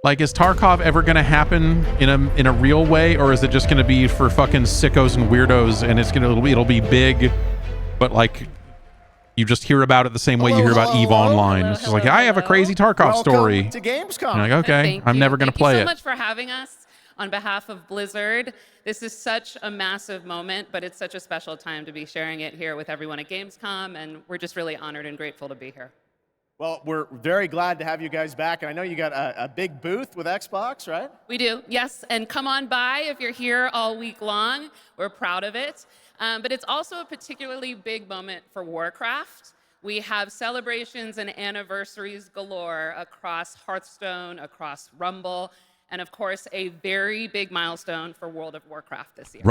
Like, is Tarkov ever going to happen in a real way, or is it just going to be for fucking sickos and weirdos, and it'll be big, but like you just hear about it the same way you hear about EVE Online. It's just like, I have a crazy Tarkov story. Welcome to Gamescom. You're like, okay, I'm never going to play it. Thank you so much for having us on behalf of Blizzard. This is such a massive moment, but it's such a special time to be sharing it here with everyone at Gamescom, and we're just really honored and grateful to be here. Well, we're very glad to have you guys back. And I know you got a big booth with Xbox, right? We do, yes. And come on by if you're here all week long. We're proud of it. But it's also a particularly big moment for Warcraft. We have celebrations and anniversaries galore across Hearthstone, across Rumble, and of course, a very big milestone for World of Warcraft this year.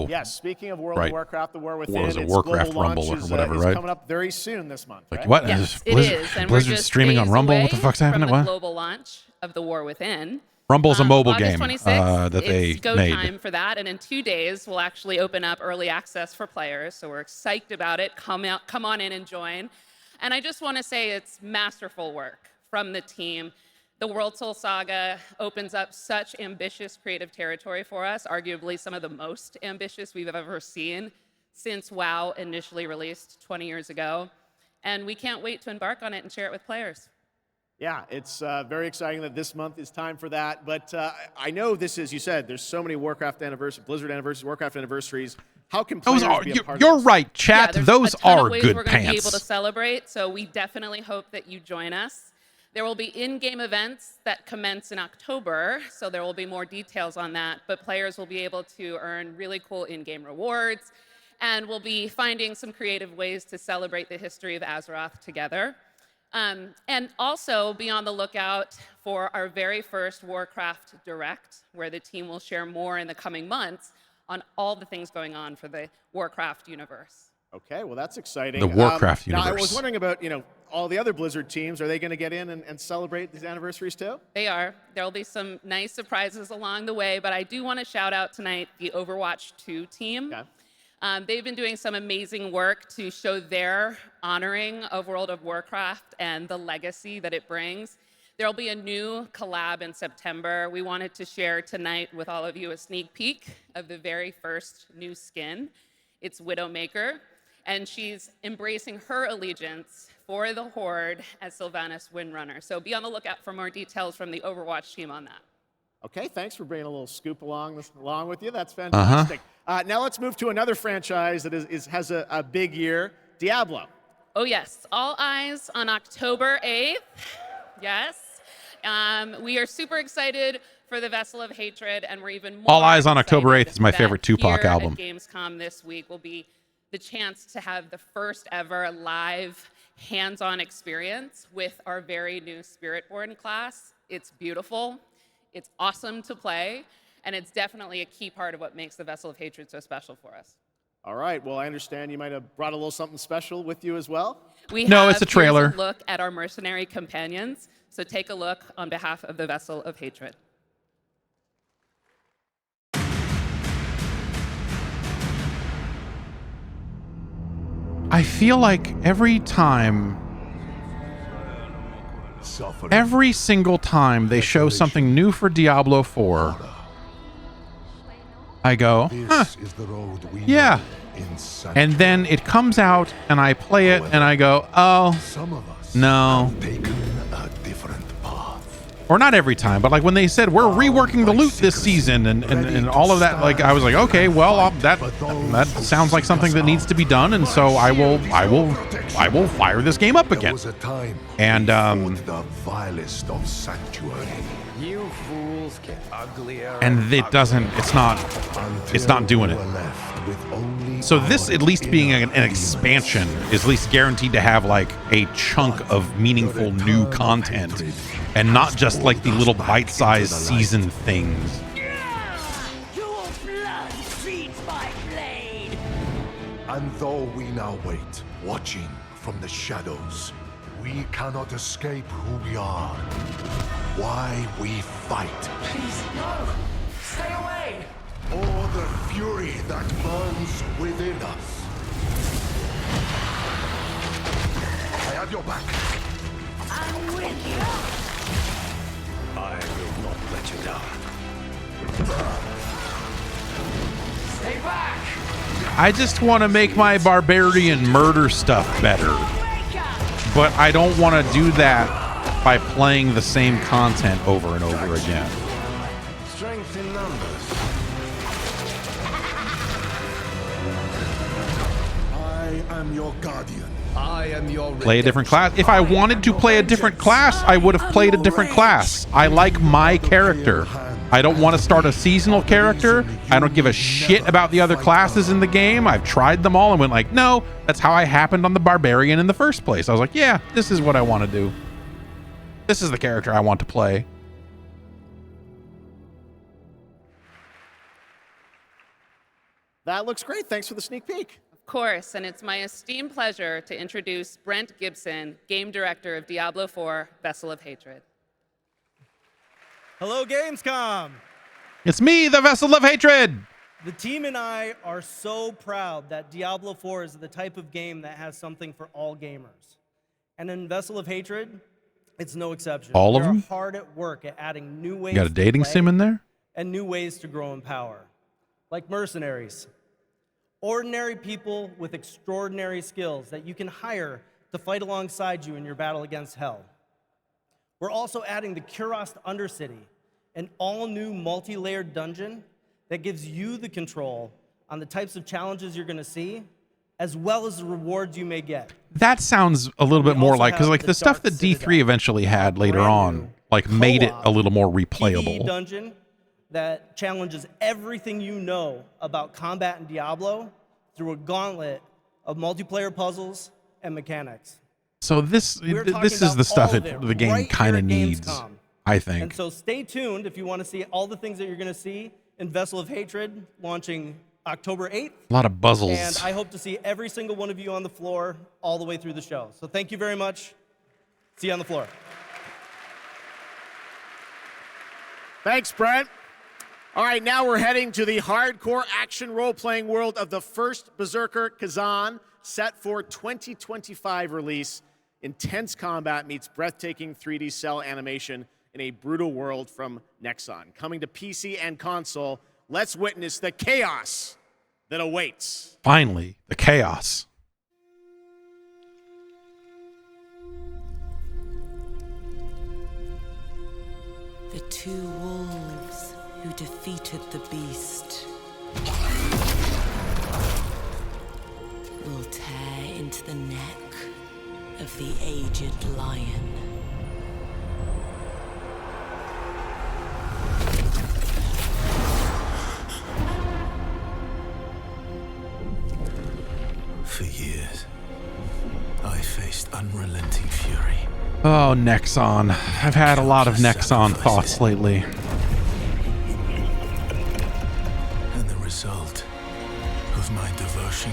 Yes, speaking of World of Warcraft, the War Within, was it its Warcraft global Rumble launch or whatever, is right? coming up very soon this month. Like right? what? Yes, Blizzard, it is. And Blizzard's we're just streaming on Rumble? What the fuck's happening? From What? the global launch of the War Within. Rumble's a mobile August game 26th, that they it's go made. time for that, and in 2 days we'll actually open up early access for players. So we're psyched about it. Come on in and join. And I just want to say it's masterful work from the team. The World Soul Saga opens up such ambitious creative territory for us, arguably some of the most ambitious we've ever seen since WoW initially released 20 years ago. And we can't wait to embark on it and share it with players. Yeah, it's very exciting that this month is time for that. But I know this is, you said, there's so many Warcraft anniversaries, Blizzard anniversaries, Warcraft anniversaries. How can players be a part of You're this? right, chat. Yeah, those a ton are of ways good we're going to be able to pants. celebrate, so we definitely hope that you join us. There will be in-game events that commence in October, so there will be more details on that, but players will be able to earn really cool in-game rewards, and we'll be finding some creative ways to celebrate the history of Azeroth together. And also be on the lookout for our very first Warcraft Direct, where the team will share more in the coming months on all the things going on for the Warcraft universe. Okay, well, that's exciting. The Warcraft universe. Now, I was wondering about, all the other Blizzard teams. Are they going to get in and celebrate these anniversaries too? They are. There'll be some nice surprises along the way, but I do want to shout out tonight the Overwatch 2 team. Okay. They've been doing some amazing work to show their honoring of World of Warcraft and the legacy that it brings. There'll be a new collab in September. We wanted to share tonight with all of you a sneak peek of the very first new skin. It's Widowmaker, and she's embracing her allegiance for the Horde as Sylvanas Windrunner. So be on the lookout for more details from the Overwatch team on that. Okay, thanks for bringing a little scoop along with you. That's fantastic. Now let's move to another franchise that has a big year, Diablo. Oh yes, all eyes on October 8th. Yes. We are super excited for the Vessel of Hatred, and we're even more All Eyes on October 8th is my favorite Tupac here album. At Gamescom this week will be the chance to have the first ever live hands-on experience with our very new Spiritborn class. It's beautiful, it's awesome to play, and it's definitely a key part of what makes the Vessel of Hatred so special for us. All right, well, I understand you might have brought a little something special with you as well. It's a trailer. Here's a look at our mercenary companions, so take a look on behalf of the Vessel of Hatred. I feel like every single time they show something new for Diablo 4, I go, huh, yeah. And then it comes out and I play it and I go, oh, no. Or not every time, but like when they said we're reworking the loot this season and all of that, like I was like, okay, well that sounds like something that needs to be done, and so I will fire this game up again. And the vilest of sanctuary. You fools get uglier. And it doesn't. It's not doing it. So this, at least being an expansion, is at least guaranteed to have like a chunk of meaningful new content, and not just like the little bite-sized season things. Your blood feeds my blade. And though we now wait, watching from the shadows. We cannot escape who we are. Why we fight. Please, no! Stay away! Or the fury that burns within us. I have your back. I'm with you! I will not let you down. Stay back! I just want to make my barbarian murder stuff better. But I don't want to do that by playing the same content over and over again. Strength in numbers. I am your guardian. I am your Play a different class. If I wanted to play a different class, I would have played a different class. I like my character. I don't want to start a seasonal character. I don't give a shit about the other classes in the game. I've tried them all and went like, no, that's how I happened on the barbarian in the first place. I was like, yeah, this is what I want to do. This is the character I want to play. That looks great. Thanks for the sneak peek. Of course, and it's my esteemed pleasure to introduce Brent Gibson, Game Director of Diablo 4, Vessel of Hatred. Hello, Gamescom! It's me, the Vessel of Hatred! The team and I are so proud that Diablo 4 is the type of game that has something for all gamers. And in Vessel of Hatred, it's no exception. All of them? We are hard at work at adding new ways You got a dating to play sim in there? and new ways to grow in power. Like mercenaries. Ordinary people with extraordinary skills that you can hire to fight alongside you in your battle against hell. We're also adding the Kurast Undercity, an all-new multi-layered dungeon that gives you the control on the types of challenges you're going to see, as well as the rewards you may get. That sounds a little bit more like, because like the stuff that D3 eventually had later on, like made it a little more replayable. PvE dungeon that challenges everything you know about combat in Diablo through a gauntlet of multiplayer puzzles and mechanics. So this is the stuff that the game kind of needs, I think. And so stay tuned if you want to see all the things that you're going to see in Vessel of Hatred, launching October 8th. A lot of buzzles. And I hope to see every single one of you on the floor all the way through the show. So thank you very much. See you on the floor. Thanks, Brent. All right, now we're heading to the hardcore action role-playing world of the first Berserker Khazan, set for 2025 release. Intense combat meets breathtaking 3D cell animation in a brutal world from Nexon. Coming to PC and console, let's witness the chaos that awaits. Finally, the chaos. The two wolves who defeated the beast will tear into the neck of the aged lion. For years, I faced unrelenting fury. Oh, Nexon. I've had a lot of Nexon thoughts lately. And the result of my devotion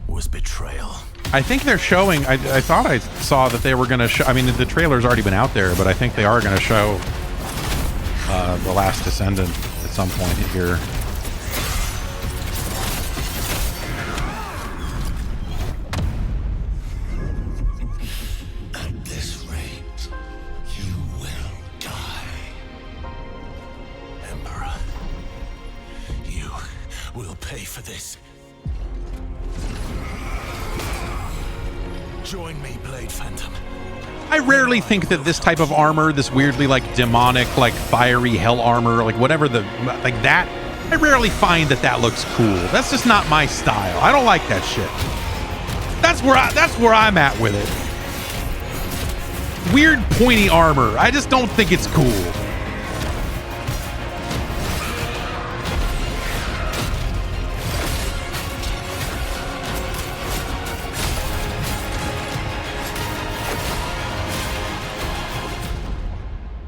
was betrayal. I think they're showing, I thought I saw that they were going to show, I mean, the trailer's already been out there, but I think they are going to show The Last Descendant at some point here. At this rate, you will die. Emperor, you will pay for this. Join me, Blade Phantom. I rarely think that this type of armor, this weirdly like demonic, like fiery hell armor, like whatever the, like that, I rarely find that looks cool. That's just not my style. I don't like that shit. That's where I'm at with it. Weird pointy armor. I just don't think it's cool.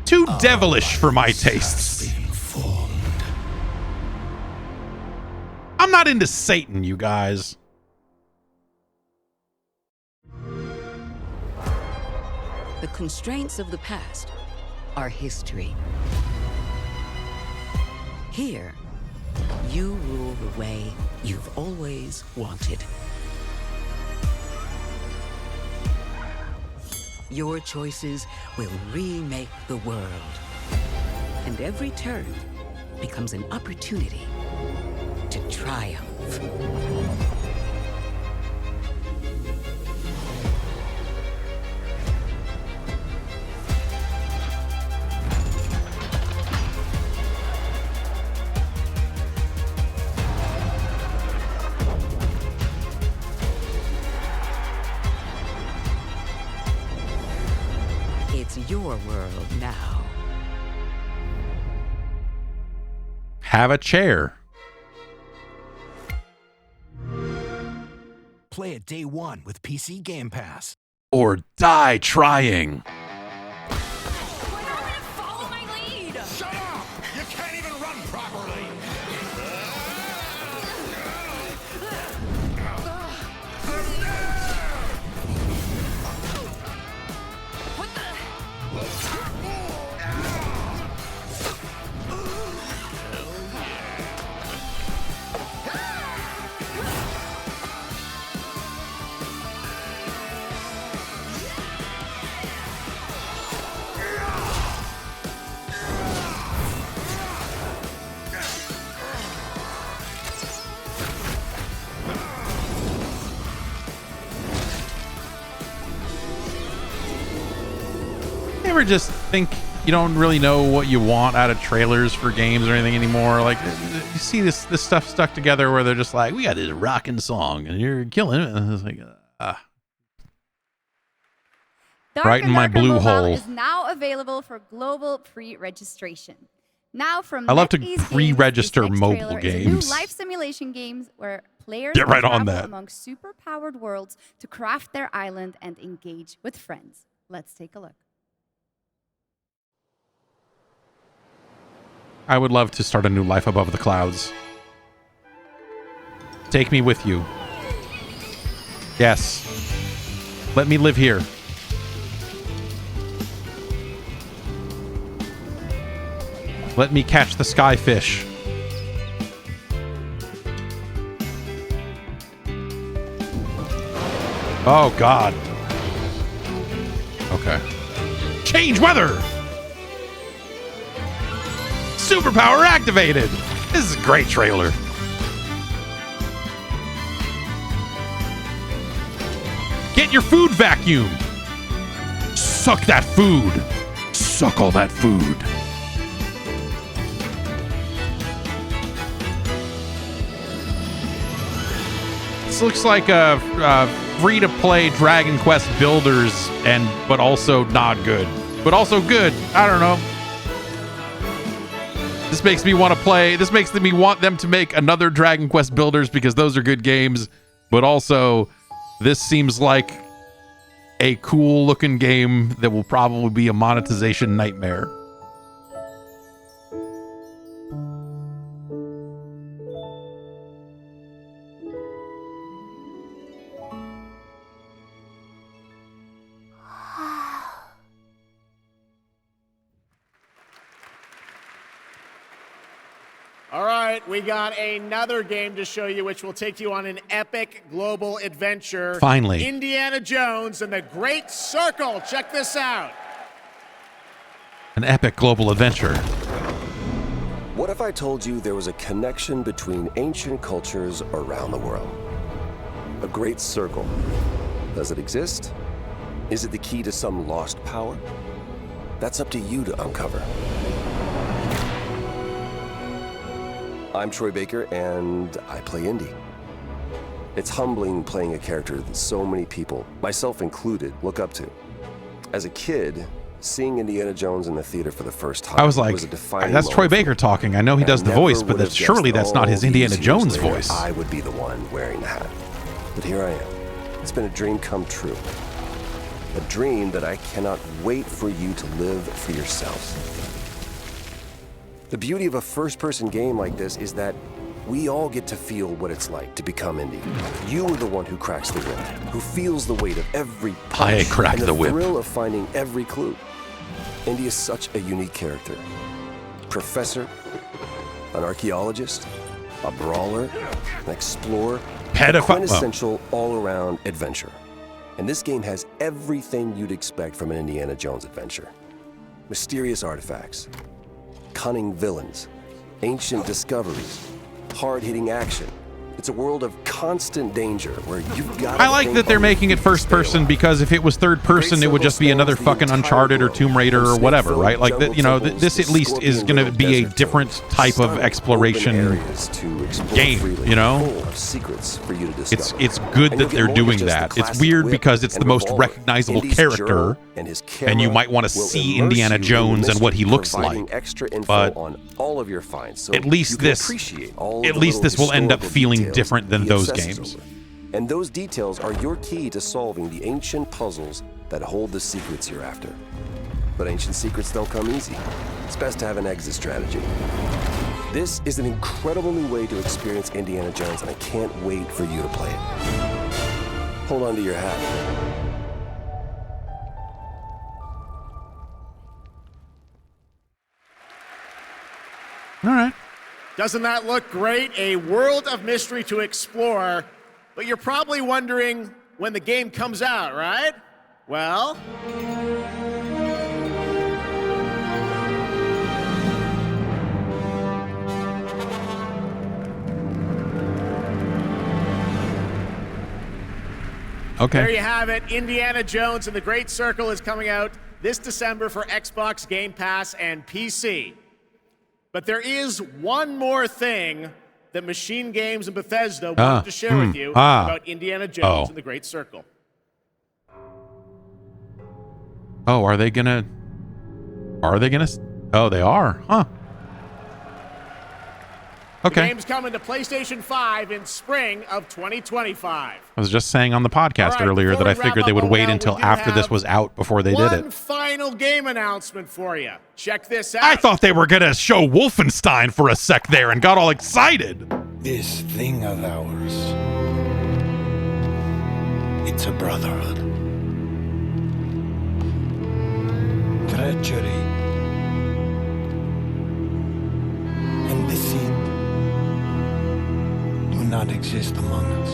Too devilish for my tastes. I'm not into Satan, you guys. The constraints of the past are history. Here, you rule the way you've always wanted. Your choices will remake the world. And every turn becomes an opportunity to triumph. It's your world now. Have a chair. Play it day one with PC Game Pass. Or die trying. Follow my lead! Shut up! You can't even run properly! What the? You ever just think you don't really know what you want out of trailers for games or anything anymore? Like, you see this stuff stuck together where they're just like, we got this rocking song and you're killing it. And it's like, right in my blue hole. Is now available for global pre-registration. Now from I love to NetEase pre-register Games, this next mobile trailer is a games. new life simulation games where players Get right can on travel that. among super-powered worlds to craft their island and engage with friends. Let's take a look. I would love to start a new life above the clouds. Take me with you. Yes. Let me live here. Let me catch the skyfish. Oh, God. Okay. Change weather! Superpower activated! This is a great trailer. Get your food vacuum! Suck that food! Suck all that food! This looks like a free-to-play Dragon Quest Builders, but also not good. But also good. I don't know. This makes me want to play. This makes me want them to make another Dragon Quest Builders because those are good games. But also, this seems like a cool-looking game that will probably be a monetization nightmare. All right, we got another game to show you, which will take you on an epic global adventure. Finally. Indiana Jones and the Great Circle. Check this out. An epic global adventure. What if I told you there was a connection between ancient cultures around the world? A great circle. Does it exist? Is it the key to some lost power? That's up to you to uncover. I'm Troy Baker, and I play Indy. It's humbling playing a character that so many people, myself included, look up to. As a kid, seeing Indiana Jones in the theater for the first time I was like, a defining that's Troy moment. Baker talking. I know he does the never voice, but would have that's surely guessed that's not all his these Indiana years Jones later voice. I would be the one wearing the hat. But here I am. It's been a dream come true. A dream that I cannot wait for you to live for yourselves. The beauty of a first-person game like this is that We all get to feel what it's like to become indie. You are the one who cracks the whip, who feels the weight of every punch, I crack and the whip. thrill of finding every clue. Indy is such a unique character. Professor, an archaeologist, a brawler, an explorer, a quintessential all-around adventure. And this game has everything you'd expect from an Indiana Jones adventure. Mysterious artifacts, cunning villains, ancient discoveries, hard-hitting action. It's a world of constant danger where you've got. I like that they're making it first person, because if it was third person, it would just be another fucking Uncharted or Tomb Raider or whatever, right? Like that, you know, this at least is going to be a different type of exploration game. You know, it's good that they're doing that. It's weird because it's the most recognizable character, and you might want to see Indiana Jones and what he looks like. But at least this will end up feeling different than those games. And those details are your key to solving the ancient puzzles that hold the secrets you're after. But ancient secrets don't come easy. It's best to have an exit strategy. This is an incredible new way to experience Indiana Jones, and I can't wait for you to play it. Hold on to your hat. All right. Doesn't that look great? A world of mystery to explore. But you're probably wondering when the game comes out, right? Well... Okay. There you have it. Indiana Jones and the Great Circle is coming out this December for Xbox, Game Pass, and PC. But there is one more thing that Machine Games and Bethesda wanted to share with you about Indiana Jones and the Great Circle. Oh, are they gonna? Oh, they are, huh? Okay. The game's coming to PlayStation 5 in spring of 2025. I was just saying on the podcast earlier that I figured they would wait until after this was out before they did it. One final game announcement for you. Check this out. I thought they were gonna show Wolfenstein for a sec there and got all excited. This thing of ours, it's a brotherhood. Treachery and deceit do not exist among us.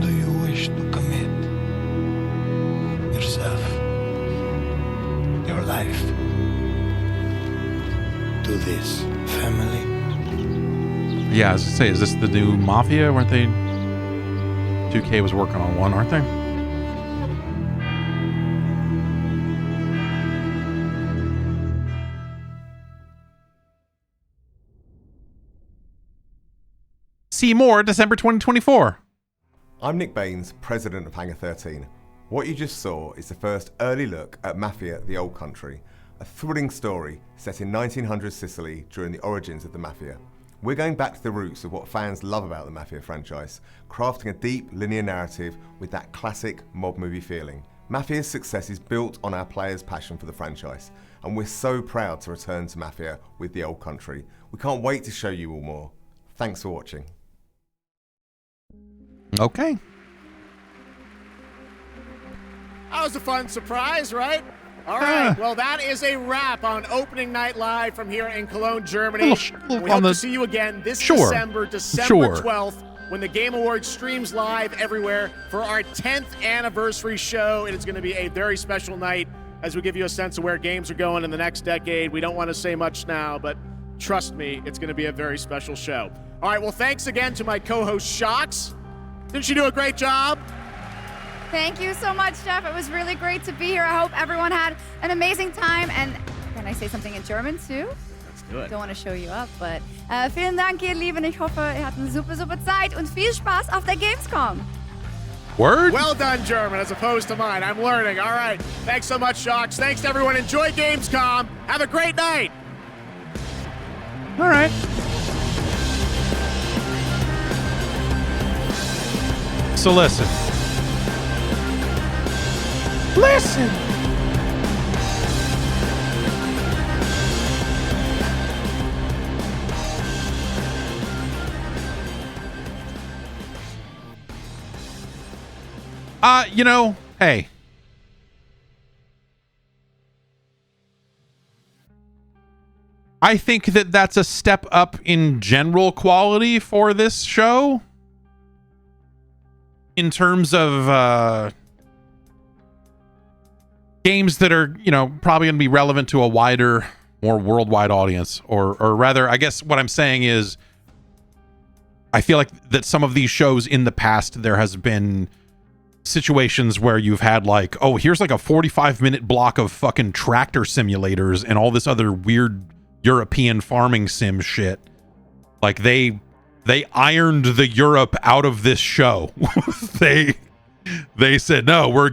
Do you wish to commit yourself, your life, to this family? Yeah, I was gonna say, is this the new Mafia? Weren't they? 2K was working on one, aren't they? See more December 2024. I'm Nick Baines, president of Hangar 13. What you just saw is the first early look at Mafia: The Old Country, a thrilling story set in 1900 Sicily during the origins of the Mafia. We're going back to the roots of what fans love about the Mafia franchise, crafting a deep linear narrative with that classic mob movie feeling. Mafia's success is built on our players' passion for the franchise, and we're so proud to return to Mafia with The Old Country. We can't wait to show you all more. Thanks for watching. Okay. That was a fun surprise, right? All right. Well, that is a wrap on Opening Night Live from here in Cologne, Germany. We hope to see you again this December 12th, when the Game Awards streams live everywhere for our 10th anniversary show. It is going to be a very special night as we give you a sense of where games are going in the next decade. We don't want to say much now, but trust me, it's going to be a very special show. All right. Well, thanks again to my co-host, Shocks. Didn't she do a great job? Thank you so much, Jeff. It was really great to be here. I hope everyone had an amazing time. And can I say something in German too? Let's do it. Don't want to show you up, but vielen Dank, ihr Lieben. Ich hoffe, ihr habt eine super Zeit und viel Spaß auf der Gamescom. Word? Well done, German, as opposed to mine. I'm learning. All right. Thanks so much, Shocks. Thanks to everyone. Enjoy Gamescom. Have a great night. All right. So listen. You know, hey. I think that that's a step up in general quality for this show. In terms of games that are, you know, probably going to be relevant to a wider, more worldwide audience. Or rather, I guess what I'm saying is, I feel like that some of these shows in the past, there has been situations where you've had like, oh, here's like a 45-minute block of fucking tractor simulators and all this other weird European farming sim shit. Like they ironed the Europe out of this show. they said, no, we're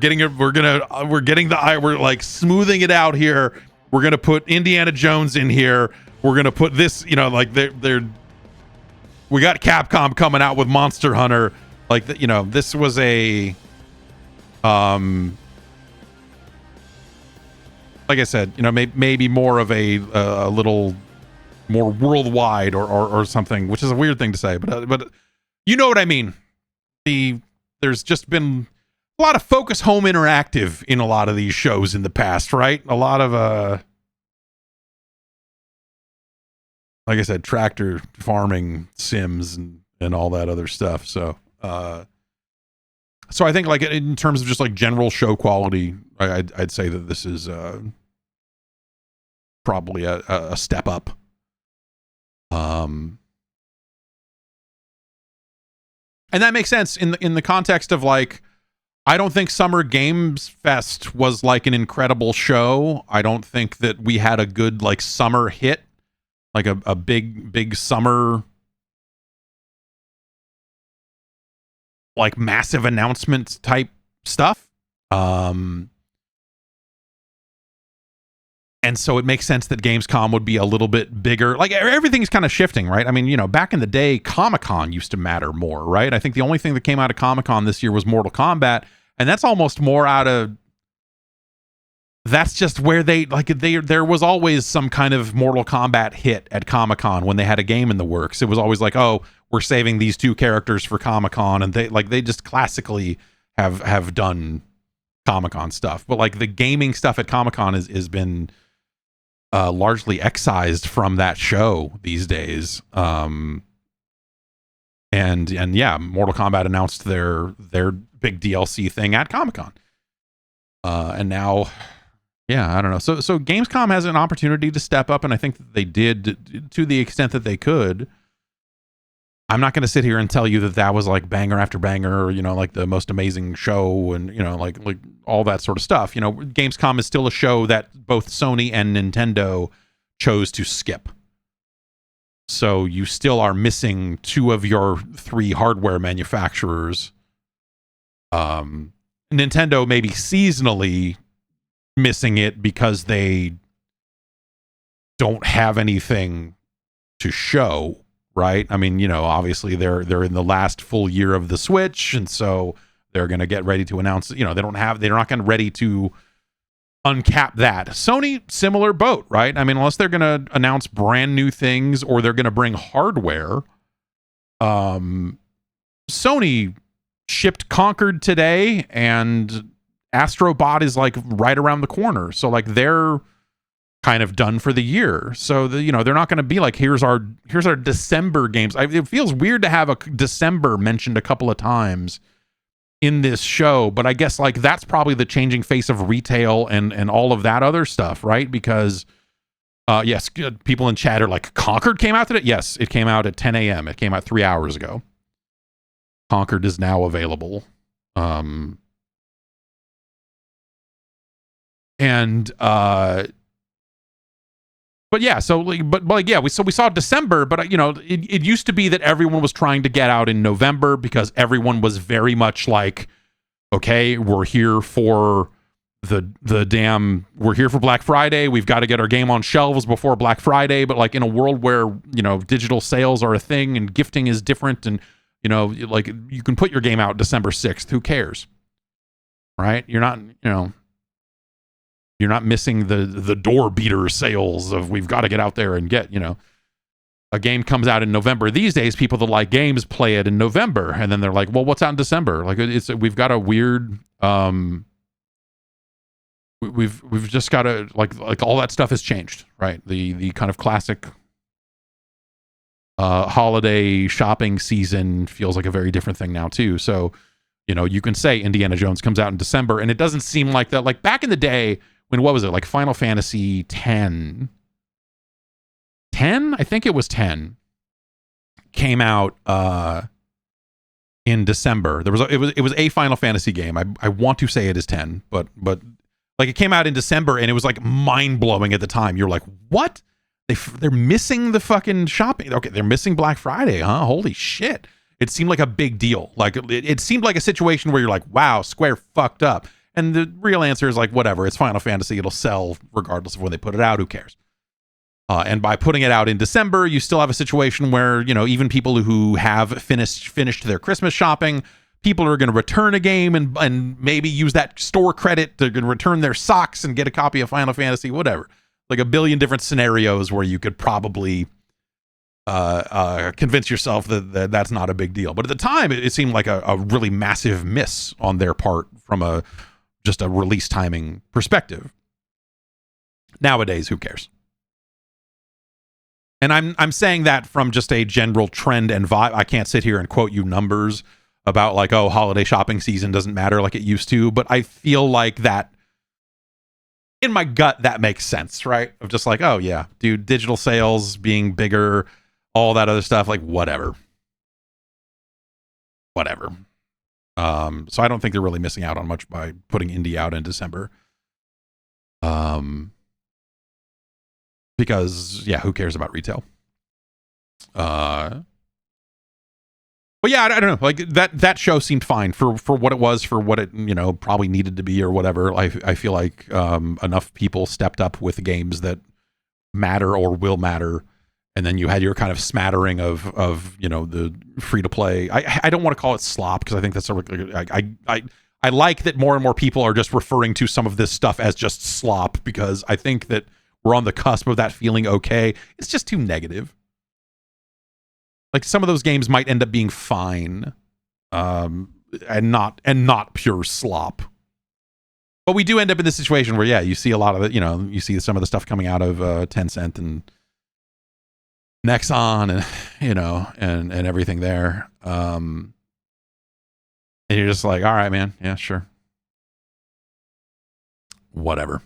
like smoothing it out here. We're gonna put Indiana Jones in here. We're gonna put this, you know, like we got Capcom coming out with Monster Hunter. Like, you know, this was a like I said, you know, maybe more of a little more worldwide or something, which is a weird thing to say, but you know what I mean. There's just been a lot of Focus Home Interactive in a lot of these shows in the past, right? A lot of like I said, tractor farming sims and all that other stuff. So I think like in terms of just like general show quality, I'd say that this is probably a step up. And that makes sense in the context of like, I don't think Summer Games Fest was like an incredible show. I don't think that we had a good like summer hit, like a big summer like massive announcement type stuff. And so it makes sense that Gamescom would be a little bit bigger. Like everything's kind of shifting, right? I mean, you know, back in the day, Comic-Con used to matter more, right? I think the only thing that came out of Comic-Con this year was Mortal Kombat, and that's almost more out of, that's just where there was always some kind of Mortal Kombat hit at Comic-Con when they had a game in the works. It was always like, oh, we're saving these two characters for Comic-Con, and they just classically have done Comic-Con stuff. But like the gaming stuff at Comic-Con has been largely excised from that show these days. And yeah, Mortal Kombat announced their big DLC thing at Comic-Con. And now, yeah, I don't know. So Gamescom has an opportunity to step up, and I think that they did to the extent that they could. I'm not going to sit here and tell you that was like banger after banger, you know, like the most amazing show and, you know, like all that sort of stuff. You know, Gamescom is still a show that both Sony and Nintendo chose to skip. So you still are missing two of your three hardware manufacturers. Nintendo maybe seasonally missing it because they don't have anything to show. Right. I mean, you know, obviously they're in the last full year of the Switch. And so they're going to get ready to announce, you know, they're not going to ready to uncap that. Sony, similar boat, right? I mean, unless they're going to announce brand new things or they're going to bring hardware. Sony shipped Conquered today and Astro Bot is like right around the corner. So like they're kind of done for the year. So you know, they're not going to be like, here's our December games. It feels weird to have a December mentioned a couple of times in this show, but I guess like that's probably the changing face of retail and all of that other stuff, right? Because yes, people in chat are like, Conquered came out today. Yes, it came out at 10 a.m. It came out 3 hours ago. Conquered is now available. But yeah, so we saw December, but you know, it used to be that everyone was trying to get out in November because everyone was very much like, okay, we're here for we're here for Black Friday. We've got to get our game on shelves before Black Friday. But like in a world where, you know, digital sales are a thing and gifting is different, and you know, like you can put your game out December 6th. Who cares? Right? You're not missing the door beater sales of we've got to get out there and get, you know. a game comes out in November these days, people that like games play it in November, and then they're like, well, what's out in December? Like we've got a weird we've just got to like all that stuff has changed, right? The kind of classic holiday shopping season feels like a very different thing now too. So, you know, you can say Indiana Jones comes out in December, and it doesn't seem like that. Like back in the day when, what was it, like Final Fantasy 10, I think it was 10, came out in December. It was a Final Fantasy game. I want to say it is 10, but like it came out in December, and it was like mind blowing at the time. You're like, what? They're missing the fucking shopping. Okay, they're missing Black Friday, huh? Holy shit. It seemed like a big deal. Like it seemed like a situation where you're like, wow, Square fucked up. And the real answer is like, whatever, it's Final Fantasy. It'll sell regardless of when they put it out. Who cares? And by putting it out in December, you still have a situation where, you know, even people who have finished their Christmas shopping, people are going to return a game and maybe use that store credit to return their socks and get a copy of Final Fantasy, whatever. Like a billion different scenarios where you could probably convince yourself that that's not a big deal. But at the time, it seemed like a really massive miss on their part from just a release timing perspective. Nowadays, who cares? And I'm saying that from just a general trend and vibe. I can't sit here and quote you numbers about like, oh, holiday shopping season doesn't matter like it used to. But I feel like that, in my gut, that makes sense, right? Of just like, oh yeah, dude, digital sales being bigger, all that other stuff, like whatever. So I don't think they're really missing out on much by putting indie out in December. Because yeah, who cares about retail? But yeah, I don't know. Like that show seemed fine for what it was, for what it, you know, probably needed to be or whatever. I feel like enough people stepped up with games that matter or will matter, and then you had your kind of smattering of you know, the free to play. I don't want to call it slop, because I think that's I like that more and more people are just referring to some of this stuff as just slop, because I think that we're on the cusp of that feeling okay. It's just too negative. Like some of those games might end up being fine, and not pure slop. But we do end up in this situation where, yeah, you see a lot of it. You know, you see some of the stuff coming out of Tencent and Nexon, and you know, and everything there. And you're just like, all right, man, yeah, sure, whatever.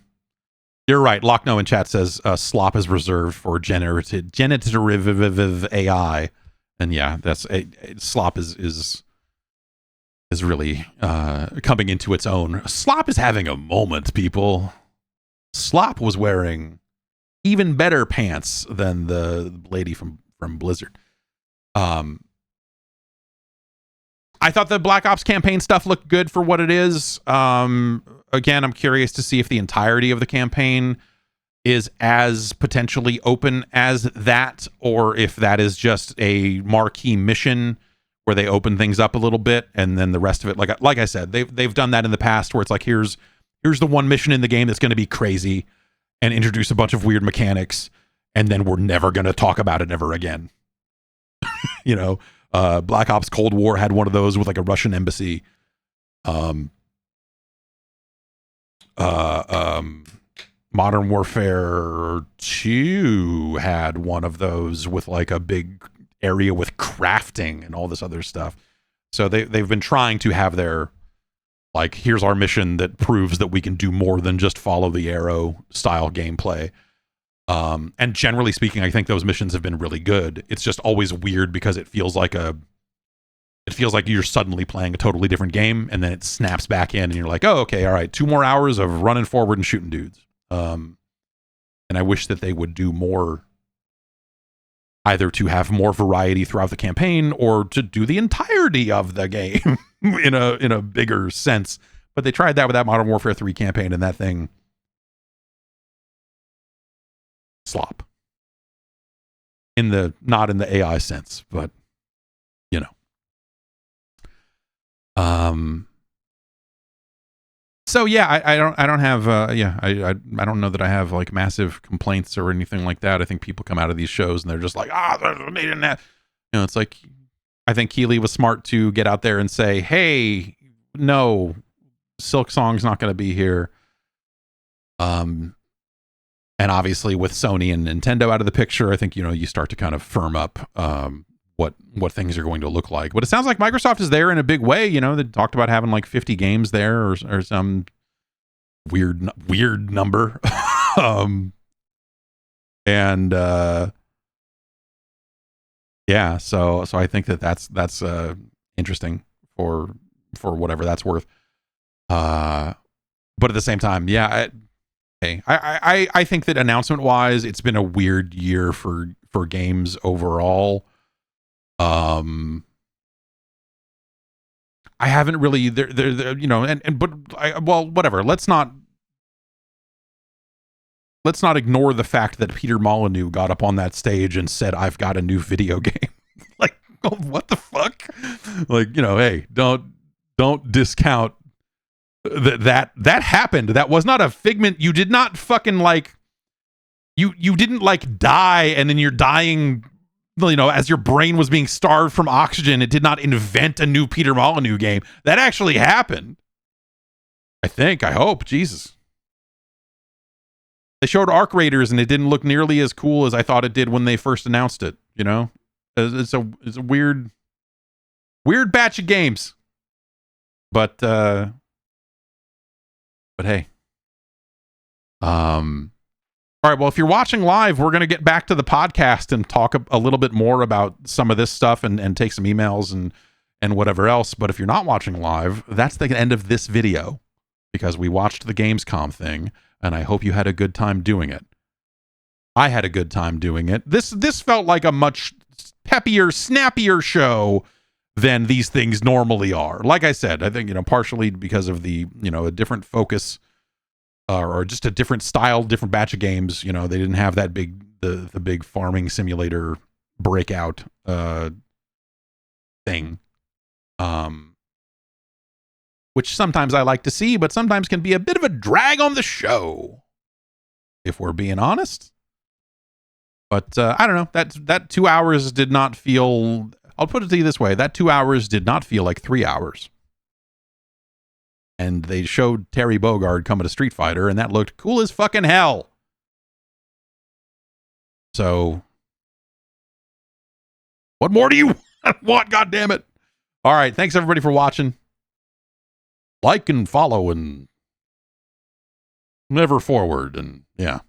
You're right. Lochno in chat says slop is reserved for generative AI. And yeah, that's slop is really coming into its own. Slop is having a moment, people. Slop was wearing even better pants than the lady from Blizzard. I thought the Black Ops campaign stuff looked good for what it is. Again, I'm curious to see if the entirety of the campaign is as potentially open as that, or if that is just a marquee mission where they open things up a little bit, and then the rest of it, like I said, they've done that in the past, where it's like, here's the one mission in the game that's going to be crazy and introduce a bunch of weird mechanics, and then we're never going to talk about it ever again. You know, Black Ops Cold War had one of those with like a Russian embassy. Modern Warfare 2 had one of those with like a big area with crafting and all this other stuff. So they've been trying to have their, like, here's our mission that proves that we can do more than just follow the arrow style gameplay. And generally speaking, I think those missions have been really good. It's just always weird because it feels like you're suddenly playing a totally different game, and then it snaps back in and you're like, oh, okay, all right, 2 more hours of running forward and shooting dudes. And I wish that they would do more, either to have more variety throughout the campaign or to do the entirety of the game in a bigger sense. But they tried that with that Modern Warfare 3 campaign, and that thing slop. Not in the AI sense, but you know. So yeah, I don't have I don't know that I have like massive complaints or anything like that. I think people come out of these shows and they're just like, they didn't have, you know, it's like, I think Keeley was smart to get out there and say, hey, no, Silk Song's not going to be here. And obviously with Sony and Nintendo out of the picture, I think, you know, you start to kind of firm up what things are going to look like. But it sounds like Microsoft is there in a big way. You know, they talked about having like 50 games there or some weird number. Yeah, so I think that's interesting for whatever that's worth. But at the same time, yeah, I think that announcement wise, it's been a weird year for games overall. I haven't really there you know, well, whatever. Let's not ignore the fact that Peter Molyneux got up on that stage and said, I've got a new video game. Like, oh, what the fuck? Like, you know, hey, don't discount that happened. That was not a figment. You did not fucking like, you didn't like die and then you're dying, you know, as your brain was being starved from oxygen. It did not invent a new Peter Molyneux game. That actually happened. I hope. Jesus. They showed Arc Raiders and it didn't look nearly as cool as I thought it did when they first announced it, you know? It's a weird batch of games. But hey. All right, well, if you're watching live, we're going to get back to the podcast and talk a little bit more about some of this stuff and take some emails and whatever else. But if you're not watching live, that's the end of this video because we watched the Gamescom thing. And I hope you had a good time doing it. I had a good time doing it. This felt like a much peppier, snappier show than these things normally are. Like I said, I think, you know, partially because of the, you know, a different focus or just a different style, different batch of games. You know, they didn't have that the big farming simulator breakout thing. Which sometimes I like to see, but sometimes can be a bit of a drag on the show, if we're being honest. But I don't know, that 2 hours did not feel, I'll put it to you this way, that 2 hours did not feel like 3 hours. And they showed Terry Bogard coming to Street Fighter, and that looked cool as fucking hell. So, what more do you want, goddammit? All right, thanks everybody for watching. Like and follow and never forward, and yeah.